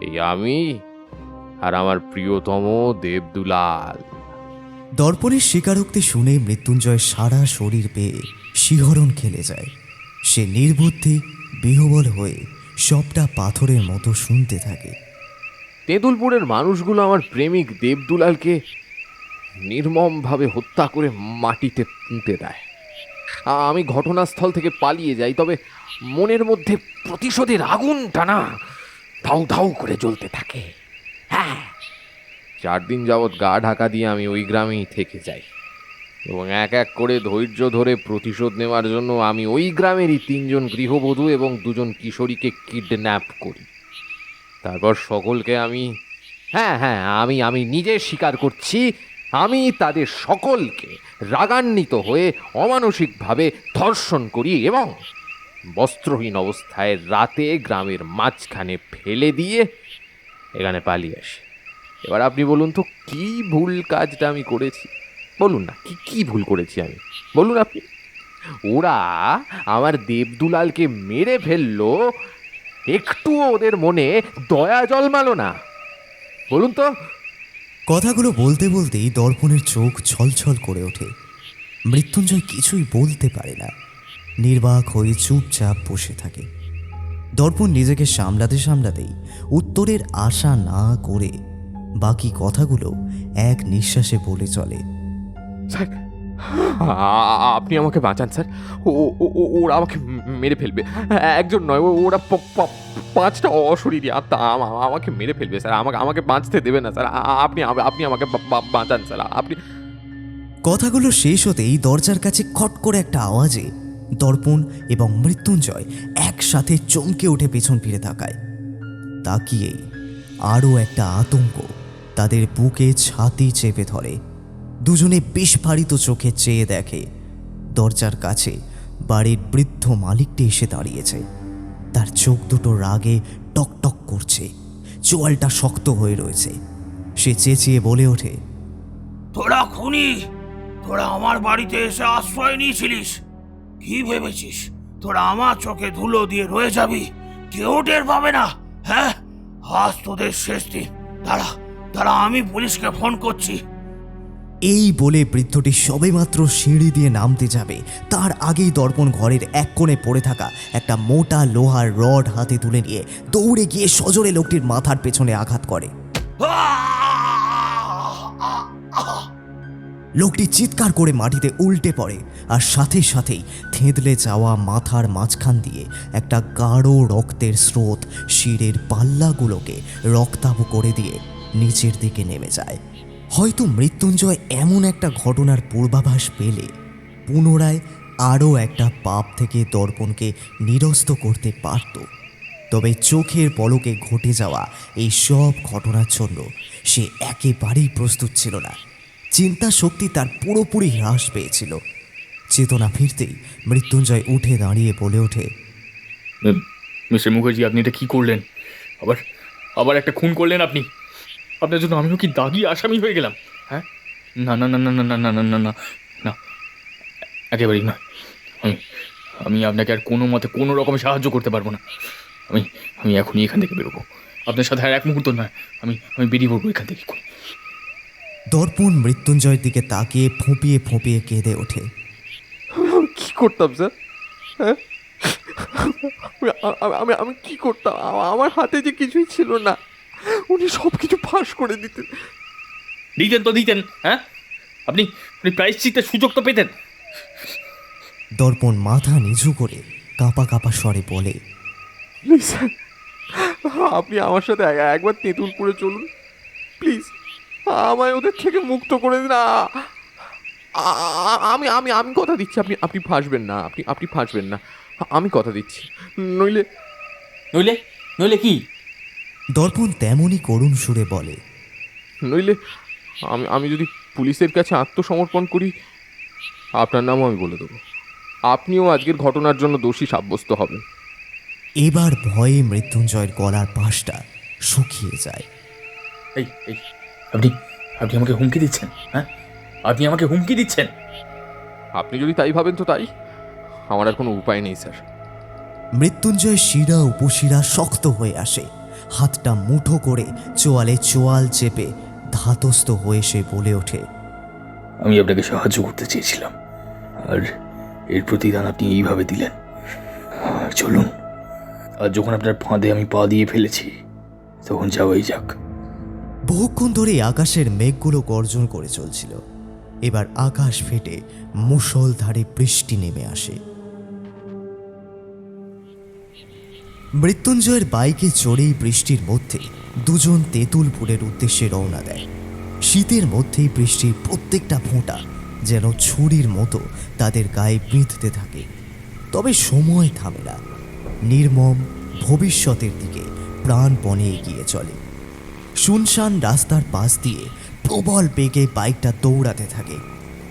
এই আমি আর আমার প্রিয়তম দেবদুলাল।
দর্পণের স্বীকারোক্তি শুনে মৃত্যুঞ্জয় সারা শরীর পেয়ে শিহরণ খেলে যায়। সে নির্বুদ্ধি বিহ্বল হয়ে সবটা পাথরের মতো শুনতে থাকে।
তেঁতুলপুরের মানুষগুলো আমার প্রেমিক দেবদুলালকে নির্মমভাবে হত্যা করে মাটিতে পুঁতে দেয়। আমি ঘটনাস্থল থেকে পালিয়ে যাই, তবে মনের মধ্যে প্রতিশোধের আগুনটা না ধাউ ধাউ করে জ্বলতে থাকে। হ্যাঁ, 4 দিন যাবৎ গা ঢাকা দিয়ে আমি ওই গ্রামেই থেকে যাই এবং এক এক করে ধৈর্য ধরে প্রতিশোধ নেওয়ার জন্য আমি ওই গ্রামেরই 3 জন গৃহবধূ এবং 2 জন কিশোরীকে কিডন্যাপ করি। তারপর সকলকে আমি নিজে স্বীকার করছি, আমি তাদের সকলকে রাগান্বিত হয়ে অমানসিকভাবে ধর্ষণ করি এবং বস্ত্রহীন অবস্থায় রাতে গ্রামের মাঝখানে ফেলে দিয়ে এখানে পালিয়ে আসি। এবার আপনি বলুন তো, কি ভুল কাজটা আমি করেছি? বলুন না, কি ভুল করেছি আমি, বলুন আপনি। ওরা আমার দেবদুলালকে মেরে ফেললো, একটুও ওদের মনে দয়া জন্মালো না? বলুন তো।
কথাগুলো বলতে বলতেই দর্পণের চোখ ছলছল করে ওঠে। মৃত্যুঞ্জয় কিছুই বলতে পারে না, নির্বাক হয়ে চুপচাপ বসে থাকে। দর্পণ নিজেকে সামলাতে সামলাতেই উত্তরের আশা না করে বাকি কথাগুলো এক নিঃশ্বাসে বলে চলে,
স্যার, আপনি আমাকে বাঁচান স্যার। ওরা আমাকে মেরে ফেলবে। একজন নয়, ওরা 5টা অশরীরী আত্মা আমাকে মেরে ফেলবে স্যার। আমাকে বাঁচতে দেবে না স্যার। আপনি আমাকে বাঁচান স্যার। আপনি।
কথাগুলো শেষ হতেই দরজার কাছে খট করে একটা আওয়াজে দর্পণ এবং মৃত্যুঞ্জয় একসাথে চমকে উঠে পেছন ফিরে তাকায়। তাকিয়েই আরও একটা আতঙ্ক তাদের বুকে ছাতি চেপে ধরে। দুজনে বিস্ফারিত চোখে চেয়ে দেখে দরজার কাছে বাড়ির বৃদ্ধ মালিকটি এসে দাঁড়িয়েছে। তার চোখ দুটো রাগে টকটক করছে, চোয়ালটা শক্ত হয়ে রয়েছে। সে চেঁচিয়ে বলে ওঠে,
তোরা খুনি, তোরা আমার বাড়িতে এসে আশ্রয় নিয়েছিলিস। কি ভেবেছিস তোরা আমার চোখে ধুলো দিয়ে রয়ে যাবি? কেউ টের পাবে না? হ্যাঁ, আজ তোদের শেষ দিন। দাঁড়া দাঁড়া, আমি পুলিশকে ফোন করছি।
এই বলে বৃদ্ধটি সবেমাত্র সিঁড়ি দিয়ে নামতে যাবে, তার আগেই দর্পণ ঘরের এক কোণে পড়ে থাকা একটা মোটা লোহার রড হাতে তুলে নিয়ে দৌড়ে গিয়ে সজোরে লোকটির মাথার পেছনে আঘাত করে। লোকটি চিৎকার করে মাটিতে উল্টে পড়ে, আর সাথে সাথেই থেঁতলে যাওয়া মাথার মাঝখান দিয়ে একটা গাঢ় রক্তের স্রোত শিরের পাল্লাগুলোকে রক্তাভ করে দিয়ে নিচের দিকে নেমে যায়। হয়তো মৃত্যুঞ্জয় এমন একটা ঘটনার পূর্বাভাস পেলে পুনরায় আরও একটা পাপ থেকে দর্পণকে নিরস্ত করতে পারত। তবে চোখের পলকে ঘটে যাওয়া এই সব ঘটনার জন্য সে একেবারেই প্রস্তুত ছিল না। চিন্তা শক্তি তার পুরোপুরি হ্রাস পেয়েছিল। চেতনা ফিরতেই মৃত্যুঞ্জয় উঠে দাঁড়িয়ে বলে ওঠে,
মিস্টার মুখার্জি, আপনি এটা কী করলেন? আবার আবার একটা খুন করলেন আপনি। আপনার জন্য আমিও কি দাগি আসামি হয়ে গেলাম? হ্যাঁ, না না না না না না না না না না না, একেবারেই নয়। আমি আপনাকে আর কোনো মতে কোনো রকমের সাহায্য করতে পারবো না। আমি এখনই এখান থেকে বেরোবো। আপনার সাথে আর এক মুহূর্ত নয়, আমি বেরিয়ে পড়বো এখান থেকে।
দর্পণ মৃত্যুঞ্জয়ের দিকে তাকিয়ে ফুঁপিয়ে ফুঁপিয়ে কেঁদে ওঠে।
কি করতাম স্যার? হ্যাঁ, আমি কি করতাম? আমার হাতে যে কিছুই ছিল না, উনি সব কিছু ফাঁস করে দিতেন।
তো দিতেন। হ্যাঁ, আপনি প্রায়শ্চিত্তের সুযোগ তো পেতেন।
দর্পণ মাথা নিচু করে কাঁপা কাঁপা স্বরে বলে,
প্লিজ স্যার, আপনি আমার সাথে একবার তেঁতুলপুরে চলুন প্লিজ। আমায় ওদের থেকে মুক্ত করে দিন। আমি আমি আমি কথা দিচ্ছি, আপনি ফাঁসবেন না। আপনি ফাঁসবেন না, আমি কথা দিচ্ছি। নইলে
নইলে নইলে কি?
দর্পণ তেমনই করুণ সুরে বলে,
নইলে আমি যদি পুলিশের কাছে আত্মসমর্পণ করি, আপনার নামও আমি বলে দেবো। আপনিও আজকের ঘটনার জন্য দোষী সাব্যস্ত হবেন।
এবার ভয়ে মৃত্যুঞ্জয়ের গলার পাশটা শুকিয়ে যায়।
এই এই আপনি আপনি আমাকে হুমকি দিচ্ছেন? হ্যাঁ, আপনি আমাকে হুমকি দিচ্ছেন?
আপনি যদি তাই ভাবেন তো তাই, আমার আর কোনো উপায় নেই স্যার।
মৃত্যুঞ্জয় শিরা উপশিরা শক্ত হয়ে আসে, হাতটা মুঠো করে চোয়ালে চোয়াল চেপে ধাতস্থ হয়ে সে বলে ওঠে,
আমি আপনাকে সাহায্য করতে চেয়েছিলাম, আর এর প্রতিদান আপনি এইভাবে দিলেন। চলুন, আর যখন আপনার ফাঁদে আমি পা দিয়ে ফেলেছি, তখন যাওয়াই যাক।
বহুক্ষণ ধরে আকাশের মেঘগুলো গর্জন করে চলছিল। এবার আকাশ ফেটে মুষলধারে বৃষ্টি নেমে আসে। মৃত্যুঞ্জয়ের বাইকে চড়েই বৃষ্টির মধ্যে দুজন তেঁতুলপুরের উদ্দেশ্যে রওনা দেয়। শীতের মধ্যেই বৃষ্টির প্রত্যেকটা ফোঁটা যেন ছুরির মতো তাদের গায়ে বিঁধতে থাকে। তবে সময় থামে না, নির্মম ভবিষ্যতের দিকে প্রাণপণে এগিয়ে চলে। শুনশান রাস্তার পাশ দিয়ে প্রবল বেগে বাইকটা দৌড়াতে থাকে।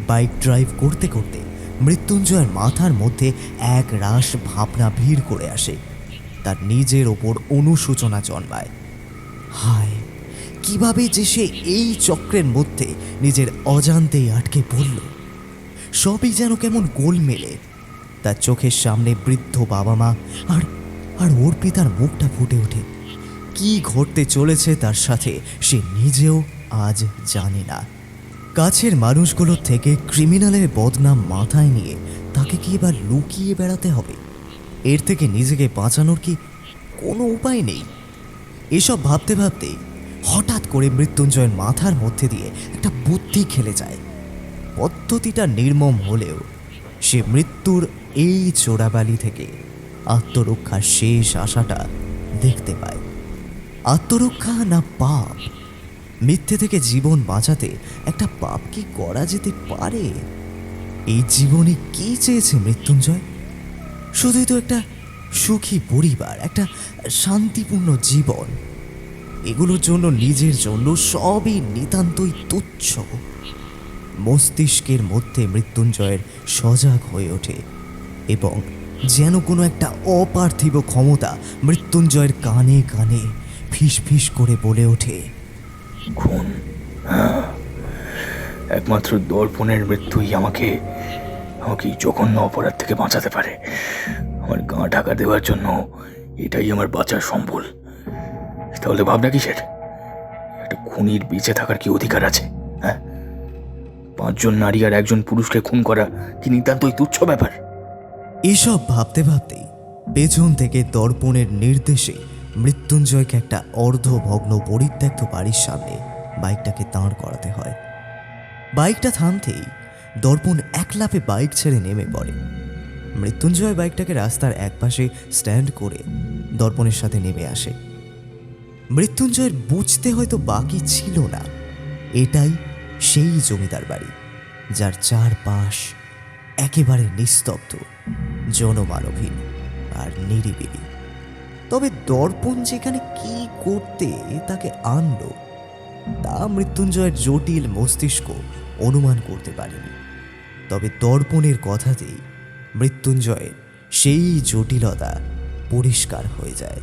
বাইক ড্রাইভ করতে করতে মৃত্যুঞ্জয়ের মাথার মধ্যে এক রাশ ভাবনা ভিড় করে আসে। তার নিজের ওপর অনুশোচনা জন্মায়। হায়, কিভাবে যে সে এই চক্রের মধ্যে নিজের অজান্তেই আটকে পড়ল। সবই যেন কেমন গোলমেলে। তার চোখের সামনে বৃদ্ধ বাবা মা আর ওর পিতার মুখটা ফুটে ওঠে। কি ঘটতে চলেছে তার সাথে সে নিজেও আজ জানে না। কাছের মানুষগুলোর থেকে ক্রিমিনালের বদনাম মাথায় নিয়ে তাকে কি এবার লুকিয়ে বেড়াতে হবে? এর থেকে নিজেকে বাঁচানোর কি কোনো উপায় নেই? এসব ভাবতে ভাবতে হঠাৎ করে মৃত্যুঞ্জয়ের মাথার মধ্যে দিয়ে একটা বুদ্ধি খেলে যায়। পদ্ধতিটা নির্মম হলেও সে মৃত্যুর এই চোরাবালি থেকে আত্মরক্ষার শেষ আশাটা দেখতে পায়। আত্মরক্ষা না পাপ? মিথ্যে থেকে জীবন বাঁচাতে একটা পাপ কি করা যেতে পারে? এই জীবনে কি চেয়েছে মৃত্যুঞ্জয়? শুধুই তো একটা সুখী পরিবার, একটা শান্তিপূর্ণ জীবন। এগুলোর জন্য নিজের জন্য সবই নিতান্তই তুচ্ছ। মস্তিষ্কের মধ্যে মৃত্যুঞ্জয়ের সজাগ হয়ে ওঠে এবং যেন কোনো একটা অপার্থিব ক্ষমতা মৃত্যুঞ্জয়ের কানে কানে ফিস ফিস করে বলে ওঠে,
খুন, হ্যাঁ, একমাত্র দর্পণের মৃত্যুই আমাকে এই জঘন্য অপরাধ থেকে বাঁচাতে পারে। আমার গা ঢাকা দেওয়ার জন্য এটাই আমার বাঁচার সম্বল। তাহলে ভাবনা কিসের? একটা খুনির বেঁচে থাকার কি অধিকার আছে? হ্যাঁ, 5 জন নারী আর 1 জন পুরুষকে খুন করা কি নিতান্তই তুচ্ছ ব্যাপার?
এসব ভাবতে ভাবতেই পেছন থেকে দর্পণের নির্দেশে মৃত্যুঞ্জয়কে একটা অর্ধভগ্ন পরিত্যক্ত বাড়ির সামনে বাইকটাকে দাঁড় করাতে হয়। বাইকটা থামতেই দর্পণ এক লাফে বাইক ছেড়ে নেমে পড়ে। মৃত্যুঞ্জয় বাইকটাকে রাস্তার একপাশে স্ট্যান্ড করে দর্পণের সাথে নেমে আসে। মৃত্যুঞ্জয়ের বুঝতে হয়তো বাকি ছিল না, এটাই সেই জমিদার বাড়ি যার চারপাশ একেবারে নিস্তব্ধ, জনমানবহীন আর নিরিবিলি। তবে দর্পণ যেখানে কি করতে তাকে আনলো তা মৃত্যুঞ্জয়ের জটিল মস্তিষ্ক অনুমান করতে পারেনি। তবে দর্পণের কথাতেই মৃত্যুঞ্জয়ের সেই জটিলতা পরিষ্কার হয়ে যায়।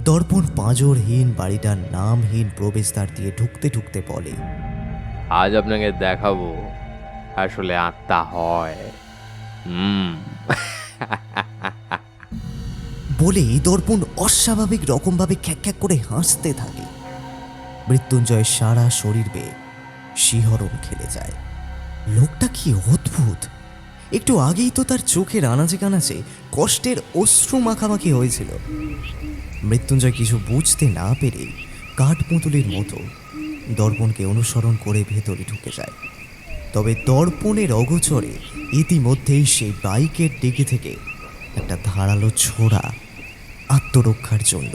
দর্পণ পাঁজরহীন বাড়িটার নামহীন প্রবেশদ্বার দিয়ে ঢুকতে ঢুকতে বলে,
আজ আপনাকে দেখাবো আসলে আত্মা হয়।
বলেই দর্পণ অস্বাভাবিক রকমভাবে খ্যাক খ্যাক করে হাসতে থাকে। মৃত্যুঞ্জয়ের সারা শরীর বেয়ে শিহরণ খেলে যায়। লোকটা কি অদ্ভুত! একটু আগেই তো তার চোখের আনাচে কানাচে কষ্টের অশ্রু মাখামাখি হয়েছিল। মৃত্যুঞ্জয় কিছু বুঝতে না পেরে কাঠপুতুলির মতো দর্পণকে অনুসরণ করে ভেতরে ঢুকে যায়। তবে দর্পণের অগোচরে ইতিমধ্যেই সেই বাইকের ডিকি থেকে একটা ধারালো ছোড়া আত্মরক্ষার জন্য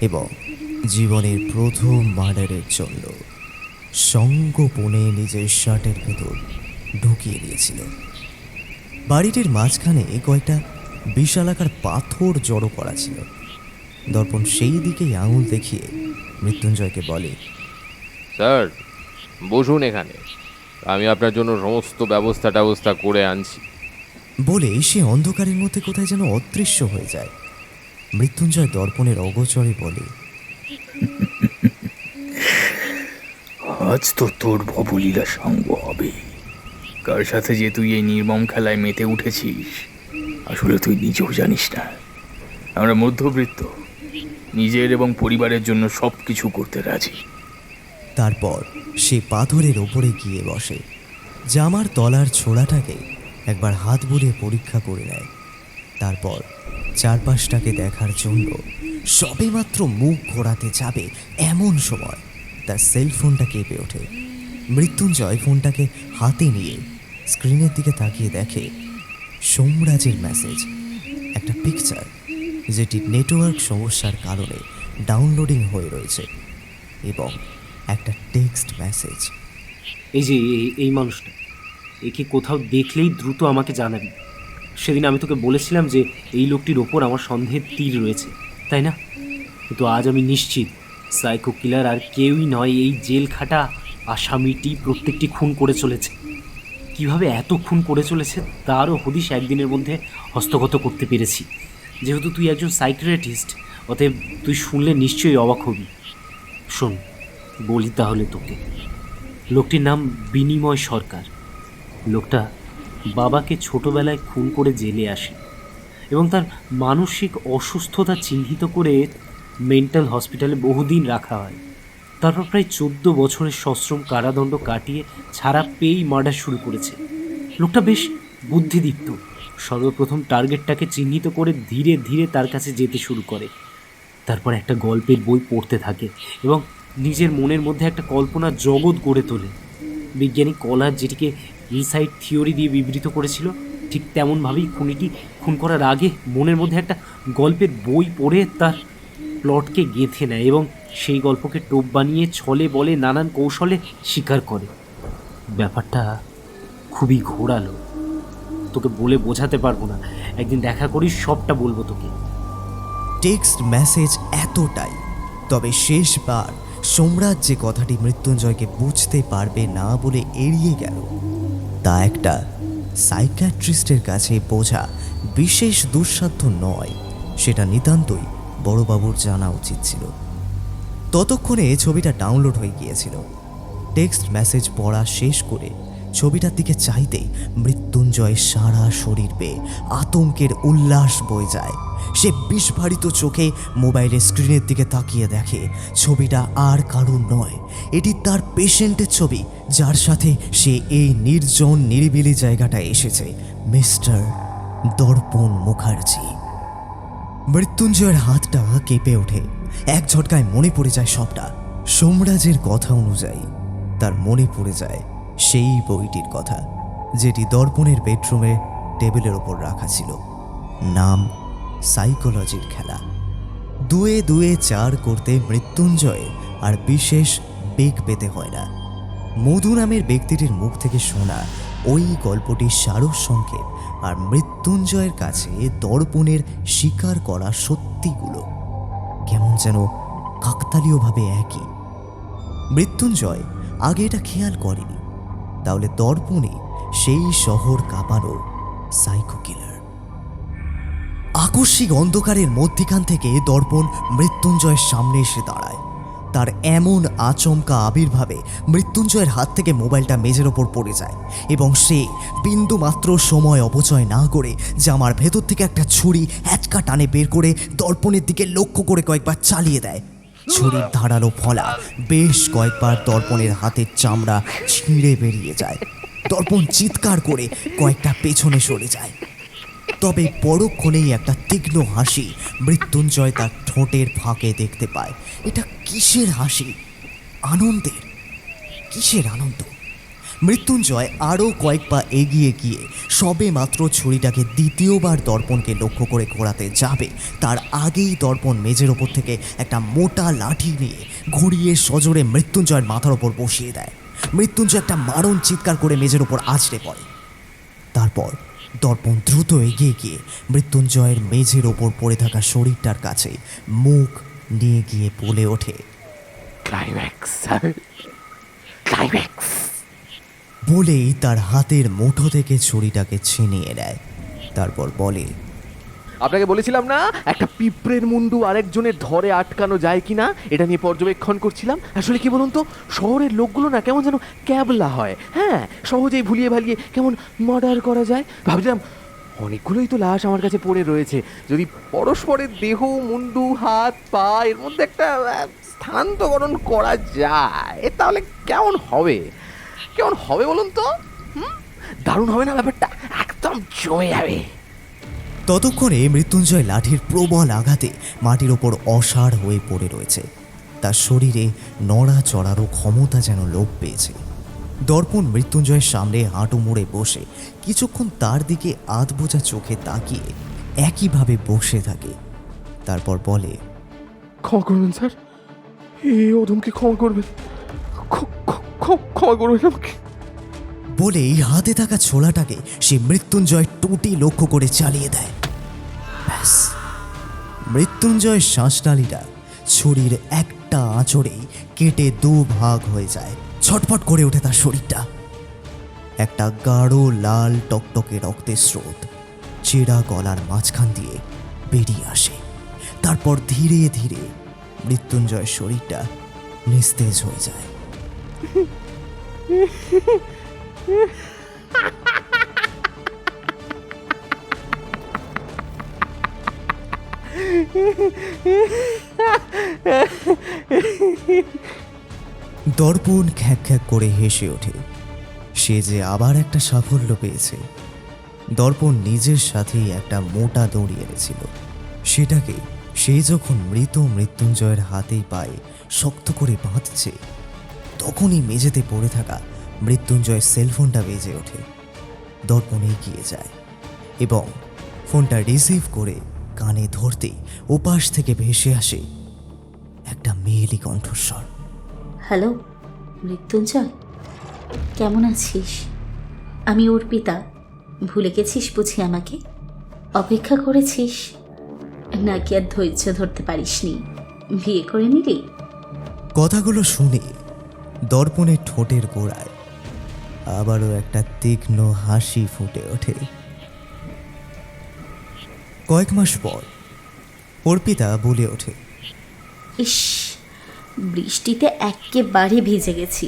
এবং জীবনের প্রথম মার্ডারের জন্য সঙ্গোপনে নিজের শার্টের ভেতর ঢুকিয়ে দিয়েছিল। বাড়িটির মাঝখানে কয়েকটা বিশালাকার পাথর জড়ো করা ছিল। দর্পণ সেই দিকেই আঙুল দেখিয়ে মৃত্যুঞ্জয়কে বলে,
স্যার বসুন এখানে, আমি আপনার জন্য সমস্ত ব্যবস্থা করে আনছি।
বলে সে অন্ধকারের মধ্যে কোথায় যেন অদৃশ্য হয়ে যায়। মৃত্যুঞ্জয় দর্পণের অগোচরে বলে,
আজ তো তোর ভবলীলা সাঙ্গ হবে। কার সাথে যে তুই এই নির্মম খেলায় মেতে উঠেছিস আসলে তুই নিজেও জানিস না। আমরা মধ্যবিত্ত, নিজের এবং পরিবারের জন্য সব কিছু করতে রাজি।
তারপর সে পাথরের ওপরে গিয়ে বসে, জামার তলার ছোড়াটাকে একবার হাত বুলিয়ে পরীক্ষা করে নেয়। তারপর চারপাশটাকে দেখার জন্য সবেমাত্র মুখ ঘোরাতে যাবে এমন সময় তার সেলফোনটা কেঁপে ওঠে। মৃত্যুঞ্জয় ফোনটাকে হাতে নিয়ে স্ক্রিনের দিকে তাকিয়ে দেখে সোমরাজের মেসেজ, একটা পিকচার যেটি নেটওয়ার্ক সমস্যার কারণে ডাউনলোডিং হয়ে রয়েছে, এবং একটা টেক্সট মেসেজ।
এই যে এই মানুষটা, একে কোথাও দেখলেই দ্রুত আমাকে জানাবি। সেদিন আমি তোকে বলেছিলাম যে এই লোকটির ওপর আমার সন্দেহের তীর রয়েছে, তাই না? কিন্তু আজ আমি নিশ্চিত সাইকো কিলার আর কেউই নয়, এই জেল খাটা আসামিটি প্রত্যেকটি খুন করে চলেছে। কিভাবে এত খুন করে চলেছে তারও হদিশ একদিনের মধ্যে হস্তগত করতে পেরেছি। যেহেতু তুই একজন সাইকিয়াট্রিস্ট, অতএব তুই শুনলে নিশ্চয়ই অবাক হবি। শোন, বলি তাহলে তোকে। লোকটির নাম বিনিময় সরকার। লোকটা বাবাকে ছোটবেলায় খুন করে জেলে আসে এবং তার মানসিক অসুস্থতা চিহ্নিত করে মেন্টাল হসপিটালে বহুদিন রাখা হয়। তারপর প্রায় 14 বছরের সশ্রম কারাদণ্ড কাটিয়ে ছাড়া পেয়েই মার্ডার শুরু করেছে। লোকটা বেশ বুদ্ধিদীপ্ত। সর্বপ্রথম টার্গেটটাকে চিহ্নিত করে ধীরে ধীরে তার কাছে যেতে শুরু করে। তারপর একটা গল্পের বই পড়তে থাকে এবং নিজের মনের মধ্যে একটা কল্পনার জগৎ গড়ে তোলে। বৈজ্ঞানিক কলার যেটিকে হিলসাইড থিওরি দিয়ে বিবৃত করেছিল, ঠিক তেমনভাবেই খুনিটি খুন করার আগে মনের মধ্যে একটা গল্পের বই পড়ে তার প্লটকে গেঁথে নেয় এবং সেই গল্পকে টোপ বানিয়ে ছলে বলে নানান কৌশলে স্বীকার করে। ব্যাপারটা খুবই ঘোরালো, তোকে বলে বোঝাতে পারবো না। একদিন দেখা করিস, সবটা বলবো তোকে।
টেক্সট মেসেজ এতটাই, তবে শেষবার সোমরাজ যে কথাটি মৃত্যুঞ্জয়কে বুঝতে পারবে না বলে এড়িয়ে গেল, তা একটা সাইকিয়াট্রিস্টের কাছে বোঝা বিশেষ দুঃসাধ্য নয়, সেটা নিতান্তই বড়বাবুর জানা উচিত ছিল। ততক্ষণে ছবিটা ডাউনলোড হয়ে গিয়েছিল। টেক্সট মেসেজ পড়া শেষ করে ছবিটার দিকে চাইতেই মৃত্যুঞ্জয় সারা শরীর বেয়ে আতঙ্কের উল্লাস বয়ে যায়। সে বিস্ফারিত চোখে মোবাইলের স্ক্রিনের দিকে তাকিয়ে দেখে ছবিটা আর কারোর নয়, এটি তার পেশেন্টের ছবি, যার সাথে সে এই নির্জন নিরিবিলি জায়গাটায় এসেছে, মিস্টার দর্পণ মুখার্জি। মৃত্যুঞ্জয়ের হাতটা কেঁপে ওঠে, এক ঝটকায় মনে পড়ে যায় সবটা। সোমরাজের কথা অনুযায়ী তার মনে পড়ে যায় সেই বইটির কথা, যেটি দর্পণের বেডরুমে টেবিলের ওপর রাখা ছিল। নাম সাইকোলজির খেলা। 2 2 4 করতে মৃত্যুঞ্জয় আর বিশেষ বেগ পেতে হয় না। মধু নামের ব্যক্তিটির মুখ থেকে শোনা ওই গল্পটির সারসংক্ষেপ আর মৃত্যুঞ্জয়ের কাছে দর্পণের স্বীকার করা সত্যিগুলো কেমন যেন কাকতালীয়ভাবে একই। মৃত্যুঞ্জয় আগে এটা খেয়াল করেনি, তাহলে দর্পণে সেই শহর কাঁপানো সাইকো কিলার। আকস্মিক অন্ধকারের মধ্যিখান থেকে দর্পণ মৃত্যুঞ্জয়ের সামনে এসে দাঁড়ায়। তার এমন আচমকা আবির্ভাবে মৃত্যুঞ্জয়ের হাত থেকে মোবাইলটা মেঝের ওপর পড়ে যায় এবং সে বিন্দু মাত্র সময় অপচয় না করে জামার ভেতর থেকে একটা ছুরি হ্যাচকা টানে বের করে দর্পণের দিকে লক্ষ্য করে কয়েকবার চালিয়ে দেয়। ছুরির ধারালো ফলা বেশ কয়েকবার দর্পণের হাতের চামড়া ছিঁড়ে বেরিয়ে যায়। দর্পণ চিৎকার করে কয়েকটা পেছনে সরে যায়। তবে পরক্ষণেই একটা তীক্ষ্ণ হাসি মৃত্যুঞ্জয় তার ঠোঁটের ফাঁকে দেখতে পায়। এটা কিসের হাসি? আনন্দের। কিসের আনন্দ? মৃত্যুঞ্জয় আরও কয়েক পা এগিয়ে গিয়ে সবে মাত্র ছুরিটাকে দ্বিতীয়বার দর্পণকে লক্ষ্য করে ঘোরাতে যাবে, তার আগেই দর্পণ মেঝের ওপর থেকে একটা মোটা লাঠি নিয়ে ঘুরিয়ে সজোরে মৃত্যুঞ্জয়ের মাথার ওপর বসিয়ে দেয়। মৃত্যুঞ্জয় একটা মারণ চিৎকার করে মেঝের ওপর আছড়ে পড়ে। তারপর দর্পণ দ্রুত এগিয়ে গিয়ে মৃত্যুঞ্জয়ের মেঝের ওপর পড়ে থাকা শরীরটার কাছে মুখ নিয়ে গিয়ে বলে ওঠে,
ক্লাইম্যাক্স স্যার, ক্লাইম্যাক্স।
বলেই তার হাতের মুঠো থেকে ছুরিটাকে ছিনিয়ে নেয়। তারপর বলে,
আপনাকে বলেছিলাম না একটা পিঁপড়ের মুন্ডু আরেকজনের ধরে আটকানো যায় কিনা, এটা নিয়ে পর্যবেক্ষণ করছিলাম। আসলে কি বলুন তো, শহরের লোকগুলো না কেমন যেন ক্যাবলা হয়, হ্যাঁ, সহজেই ভুলিয়ে ভালিয়ে কেমন মার্ডার করা যায়। ভাবছিলাম অনেকগুলোই তো লাশ আমার কাছে পড়ে রয়েছে, যদি পরস্পরের দেহ, মুন্ডু, হাত, পা এর মধ্যে একটা স্থানান্তকরণ করা যায় তাহলে কেমন হবে, কেমন হবে বলুন তো? দারুণ হবে না ব্যাপারটা? একদম জমে যাবে।
ততক্ষণে মৃত্যুঞ্জয় লাঠির প্রবল আঘাতে মাটির ওপর অসাড় হয়ে পড়ে রয়েছে। তার শরীরে নড়া চড়ারও ক্ষমতা যেন লোপ পেয়েছে। দর্পণ মৃত্যুঞ্জয়ের সামনে হাঁটু মুড়ে বসে কিছুক্ষণ তার দিকে আধবোঝা চোখে তাকিয়ে একইভাবে বসে থাকে। তারপর বলে,
ক্ষমা করবেন স্যার, এই অধমকে ক্ষমা করবেন, ক্ষমা করবেন আমাকে।
বলেই হাতে থাকা ছোলাটাকে সে মৃত্যুঞ্জয় টুটি লক্ষ্য করে চালিয়ে দেয়। ব্যাস, মৃত্যুঞ্জয়ের শ্বাসনালীটা ছুরির একটা আঁচড়েই কেটে 2 ভাগ হয়ে যায়। ছটফট করে ওঠে তার শরীরটা। একটা গাঢ় লাল টকটকে রক্তের স্রোত চেরা গলার মাঝখান দিয়ে বেরিয়ে আসে। তারপর ধীরে ধীরে মৃত্যুঞ্জয়ের শরীরটা নিস্তেজ হয়ে যায়। দর্পণ খ্যাক খ্যাক করে হেসে ওঠে। সে যে আবার একটা সাফল্য পেয়েছে। দর্পণ নিজের সাথেই একটা মোটা দড়ি এনেছিল, সেটাকে সে যখন মৃত মৃত্যুঞ্জয়ের হাতেই পায়ে শক্ত করে বাঁধছে, তখনই মেঝেতে পড়ে থাকা মৃত্যুঞ্জয় সেলফোনটা বেজে ওঠে। দর্পণ এগিয়ে যায় এবং ফোনটা রিসিভ করে কানে ধরতেই ওপাশ থেকে ভেসে আসে একটা মেয়েলি কণ্ঠস্বর।
হ্যালো মৃত্যুঞ্জয়, কেমন আছিস? আমি অর্পিতা। ভুলে গেছিস বুঝি আমাকে? অপেক্ষা করেছিস নাকি আর ধৈর্য ধরতে পারিসনি? বিয়ে করে নিলি?
কথাগুলো শুনে দর্পণের ঠোঁটের গোড়ায় আবারও একটা তীক্ষ্ণ হাসি ফুটে ওঠে। কয়েক মাস পর অর্পিতা বলে ওঠে,
ইস, বৃষ্টিতে একেবারে ভিজে গেছি।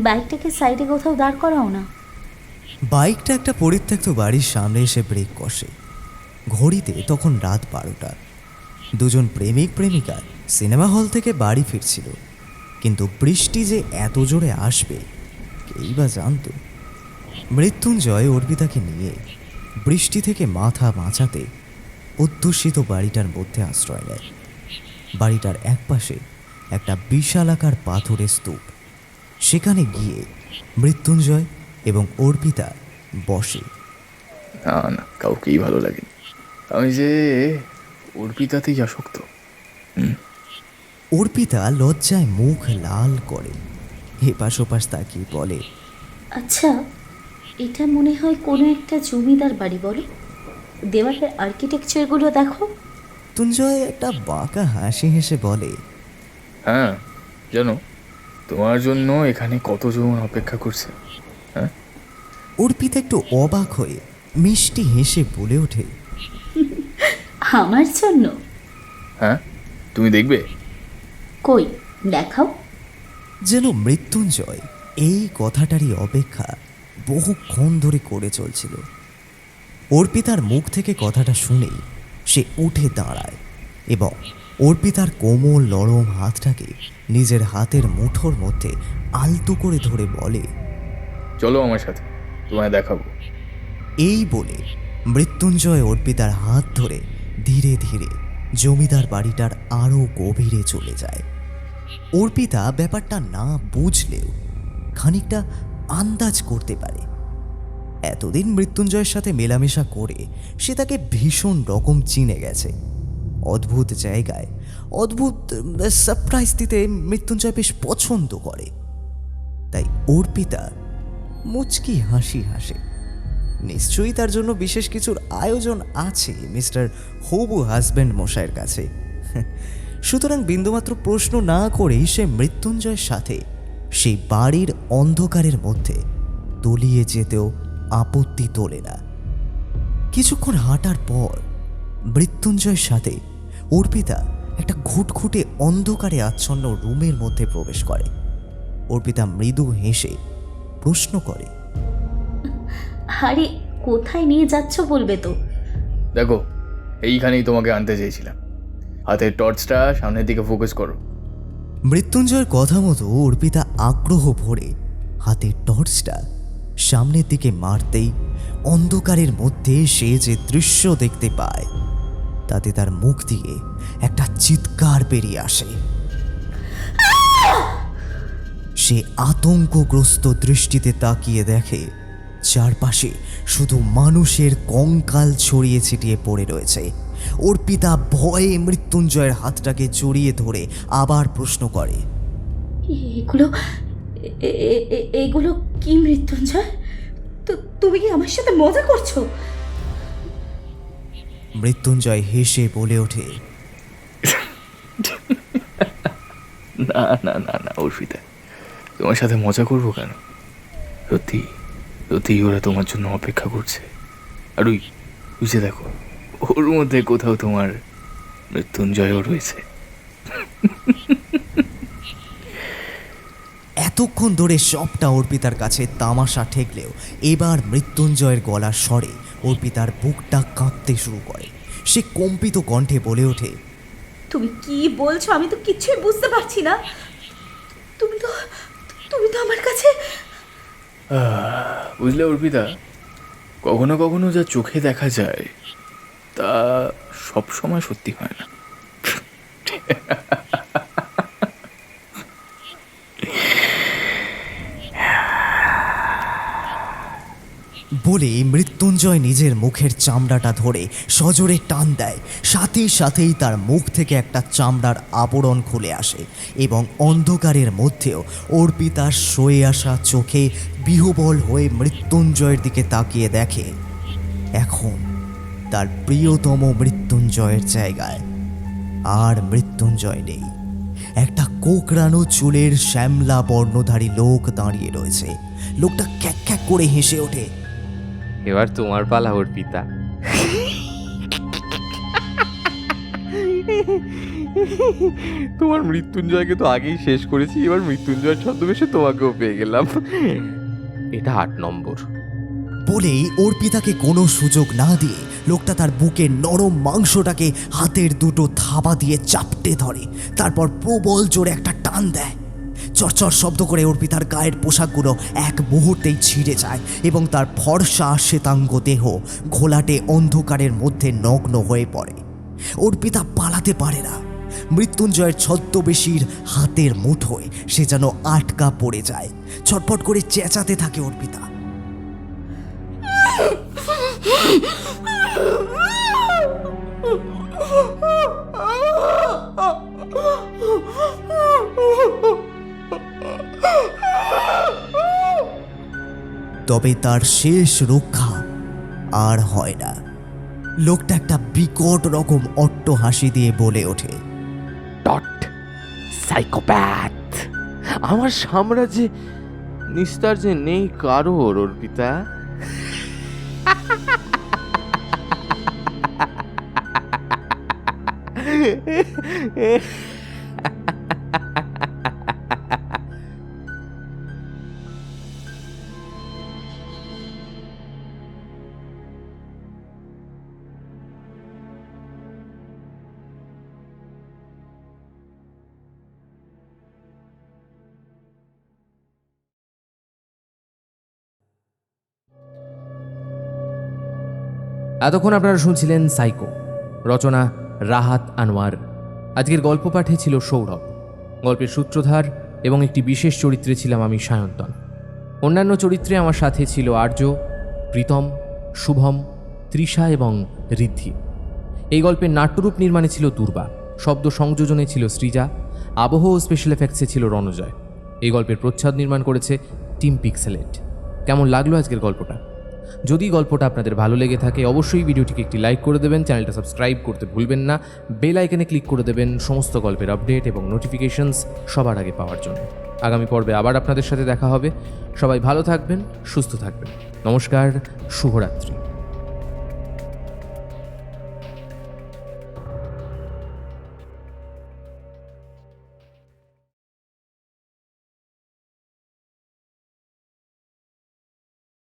বাইকটাকে সাইডে কোথাও দাঁড় করাও না।
বাইকটা একটা পরিত্যক্ত বাড়ির সামনে এসে ব্রেক কষে। ঘড়িতে তখন রাত 12টা। দুজন প্রেমিক প্রেমিকা সিনেমা হল থেকে বাড়ি ফিরছিল, কিন্তু বৃষ্টি যে এত জোরে আসবে কেই বা জানত। মৃত্যুঞ্জয় অর্পিতাকে নিয়ে বৃষ্টি থেকে মাথা বাঁচাতে অধ্যুষিত বাড়িটার মধ্যে আশ্রয় নেয়। বাড়িটার একপাশে একটা বিশালাকার পাথরের স্তূপ। সেখানে গিয়ে মৃত্যুঞ্জয় এবং অর্পিতা বসে।
না না, কাউকেই ভালো লাগে। আমি যে অর্পিতাতেই আসক্ত।
অর্পিতা লজ্জায় মুখ লাল করে এপাশ ওপাশ তাকিয়ে বলে,
আচ্ছা, এটা মনে হয় কোনো একটা জমিদার বাড়ি। বলো, দেওয়ালের আর্কিটেকচারগুলো দেখো।
মৃত্যুঞ্জয় একটা বাঁকা হাসি হেসে বলে,
হ্যাঁ, জানো তোমার জন্য এখানে কতজন অপেক্ষা করছে। হ্যাঁ,
অর্পিতা একটু অবাক হয়ে মিষ্টি হেসে বলে ওঠে,
আমার জন্য?
হ্যাঁ, তুমি দেখবে।
কই দেখাও।
যেন মৃত্যুঞ্জয় এই কথাটারই অপেক্ষা বহুক্ষণ ধরে করে চলছিল। অর্পিতার মুখ থেকে কথাটা শুনেই সে উঠে দাঁড়ায় এবং অর্পিতার কোমল নরম হাতটাকে নিজের হাতের মুঠোর মধ্যে আলতো করে ধরে বলে,
চলো আমার সাথে, তোমায় দেখাবো।
এই বলে মৃত্যুঞ্জয় অর্পিতার হাত ধরে ধীরে ধীরে জমিদার বাড়িটার আরও গভীরে চলে যায়। অর্পিতা ব্যাপারটা না বুঝলেও খানিকটা আন্দাজ করতে পারে। এতদিন মৃত্যুঞ্জয়ের সাথে মেলামেশা করে সে তাকে ভীষণ রকম চিনে গেছে। অদ্ভুত জায়গায় অদ্ভুত সারপ্রাইজ দিতে মৃত্যুঞ্জয় বেশ পছন্দ করে। তাই অর্পিতা মুচকি হাসি হাসে। নিশ্চয়ই তার জন্য বিশেষ কিছুর আয়োজন আছে মিস্টার হবু হাজব্যান্ড মশাইয়ের কাছে। সুতরাং বিন্দুমাত্র প্রশ্ন না করেই সে মৃত্যুঞ্জয়ের সাথে সেই বাড়ির অন্ধকারের মধ্যে তলিয়ে যেতেও আপত্তি তোলে না। কিছুক্ষণ হাঁটার পর মৃত্যুঞ্জয়ের সাথে অর্পিতা একটা ঘুটঘুটে অন্ধকারে আচ্ছন্ন রুমের মধ্যে প্রবেশ করে। অর্পিতা মৃদু হেসে প্রশ্ন করে,
আরে কোথায় নিয়ে যাচ্ছ বলবে তো?
দেখো, এইখানেই তোমাকে আনতে চেয়েছিলাম। হাতের টর্চটা সামনের দিকে ফোকাস করো।
মৃত্যুঞ্জয়ের কথা মতো অর্পিতা আগ্রহ ভরে হাতের টর্চটা সামনের দিকে মারতেই অন্ধকারের মধ্যে সে যে দৃশ্য দেখতে পায় তাতে তার মুখ দিয়ে একটা চিৎকার বেরিয়ে আসে। সে আতঙ্কগ্রস্ত দৃষ্টিতে তাকিয়ে দেখে চারপাশে শুধু মানুষের কঙ্কাল ছড়িয়ে ছিটিয়ে পড়ে রয়েছে। অর্পিতা ভয়ে মৃত্যুঞ্জয়ের হাতটাকে জড়িয়ে ধরে আবার প্রশ্ন করে,
এগুলো এগুলো কি মৃত্যুঞ্জয়? তুমি কি আমার সাথে মজা করছো?
মৃত্যুঞ্জয় হেসে বলে ওঠে,
না না না না অর্পিতা, তোমার সাথে মজা করবো কেন? সত্যি সত্যি ওরা তোমার জন্য অপেক্ষা করছে। আর ওই বুঝে দেখো, ওর মধ্যে কোথাও তোমার মৃত্যুঞ্জয়ও রয়েছে।
এতক্ষণ ধরে সবটা অর্পিতার কাছে তামাশা ঠেকলেও এবার মৃত্যুঞ্জয়ের গলার স্বরে অর্পিতার বুকটা কাঁপতে শুরু করে। সে কম্পিত কণ্ঠে বলে ওঠে,
তুমি কি বলছো? আমি তো কিছুই বুঝতে পারছি না। তুমি তো আমার কাছে।
বুঝলে অর্পিতা, কখনো কখনো যা চোখে দেখা যায় তা সব সময় সত্যি হয় না।
বলে মৃত্যুঞ্জয় নিজের মুখের চামড়াটা ধরে সজোরে টান দেয়। সাথে সাথেই তার মুখ থেকে একটা চামড়ার আবরণ খুলে আসে এবং অন্ধকারের মধ্যেও অর্পিতার সয়ে আসা চোখে বিহ্বল হয়ে মৃত্যুঞ্জয়ের দিকে তাকিয়ে দেখে এখন তার প্রিয়তম মৃত্যুঞ্জয়ের জায়গায় আর মৃত্যুঞ্জয় নেই। একটা কোকড়ানো চুলের শ্যামলা বর্ণধারী লোক দাঁড়িয়ে রয়েছে। লোকটা খ্যাক খ্যাক করে হেসে ওঠে।
এবার তোমার পালা অর্পিতা। তোমার মৃত্যুঞ্জয়কে তো আগেই শেষ করেছি, এবার মৃত্যুঞ্জয়ের ছদ্মবেশে তোমাকেও পেয়ে গেলাম। এটা 8 নম্বর।
বলেই অর্পিতাকে কোনো সুযোগ না দিয়ে লোকটা তার বুকের নরম মাংসটাকে হাতের দুটো থাবা দিয়ে চাপটে ধরে, তারপর প্রবল জোরে একটা টান দেয়। চরচর শব্দ করে অর্পিতার গায়ের পোশাকগুলো এক মুহূর্তেই ছিঁড়ে যায় এবং তার ফর্সা শ্বেতাঙ্গ দেহ ঘোলাটে অন্ধকারের মধ্যে নগ্ন হয়ে পড়ে। অর্পিতা পালাতে পারে না। মৃত্যুঞ্জয়ের ছদ্মবেশীর হাতের মুঠোয় সে যেন আটকা পড়ে যায়। ছটফট করে চেঁচাতে থাকে অর্পিতা। তবে তার শেষ রক্ষা আর হয় না। লোকটা একটা বিকট রকম অট্ট হাসি দিয়ে বলে ওঠে,
ডট সাইকোপ্যাথ। আমার সাম্রাজ্যে নিস্তার যে নেই কারোর অর্পিতা।
এতক্ষণ আপনারা শুনছিলেন সাইকো, রচনা রাহাত আনোয়ার। আজকের গল্প পাঠে ছিল সৌরভ, গল্পের সূত্রধার এবং একটি বিশেষ চরিত্রে ছিলাম আমি সায়ন্তন। অন্যান্য চরিত্রে আমার সাথে ছিল আর্য, প্রীতম, শুভম, তৃষা এবং ঋদ্ধি। এই গল্পের নাট্যরূপ নির্মাণে ছিল দুর্বা, শব্দ সংযোজনে ছিল সৃজা, আবহ ও স্পেশাল এফেক্টসে ছিল রণজয়। এই গল্পের প্রচ্ছদ নির্মাণ করেছে টিম পিক্সেলেট। কেমন লাগলো আজকের গল্পটা? যদি গল্পটা আপনাদের ভালো লেগে থাকে অবশ্যই ভিডিওটিকে একটি লাইক করে দেবেন, চ্যানেলটা সাবস্ক্রাইব করতে ভুলবেন না, বেল আইকনে ক্লিক করে দেবেন সমস্ত গল্পের আপডেট এবং নোটিফিকেশনস সবার আগে পাওয়ার জন্য। আগামী পর্বে আবার আপনাদের সাথে দেখা হবে। সবাই ভালো থাকবেন, সুস্থ থাকবেন। নমস্কার, শুভরাত্রি।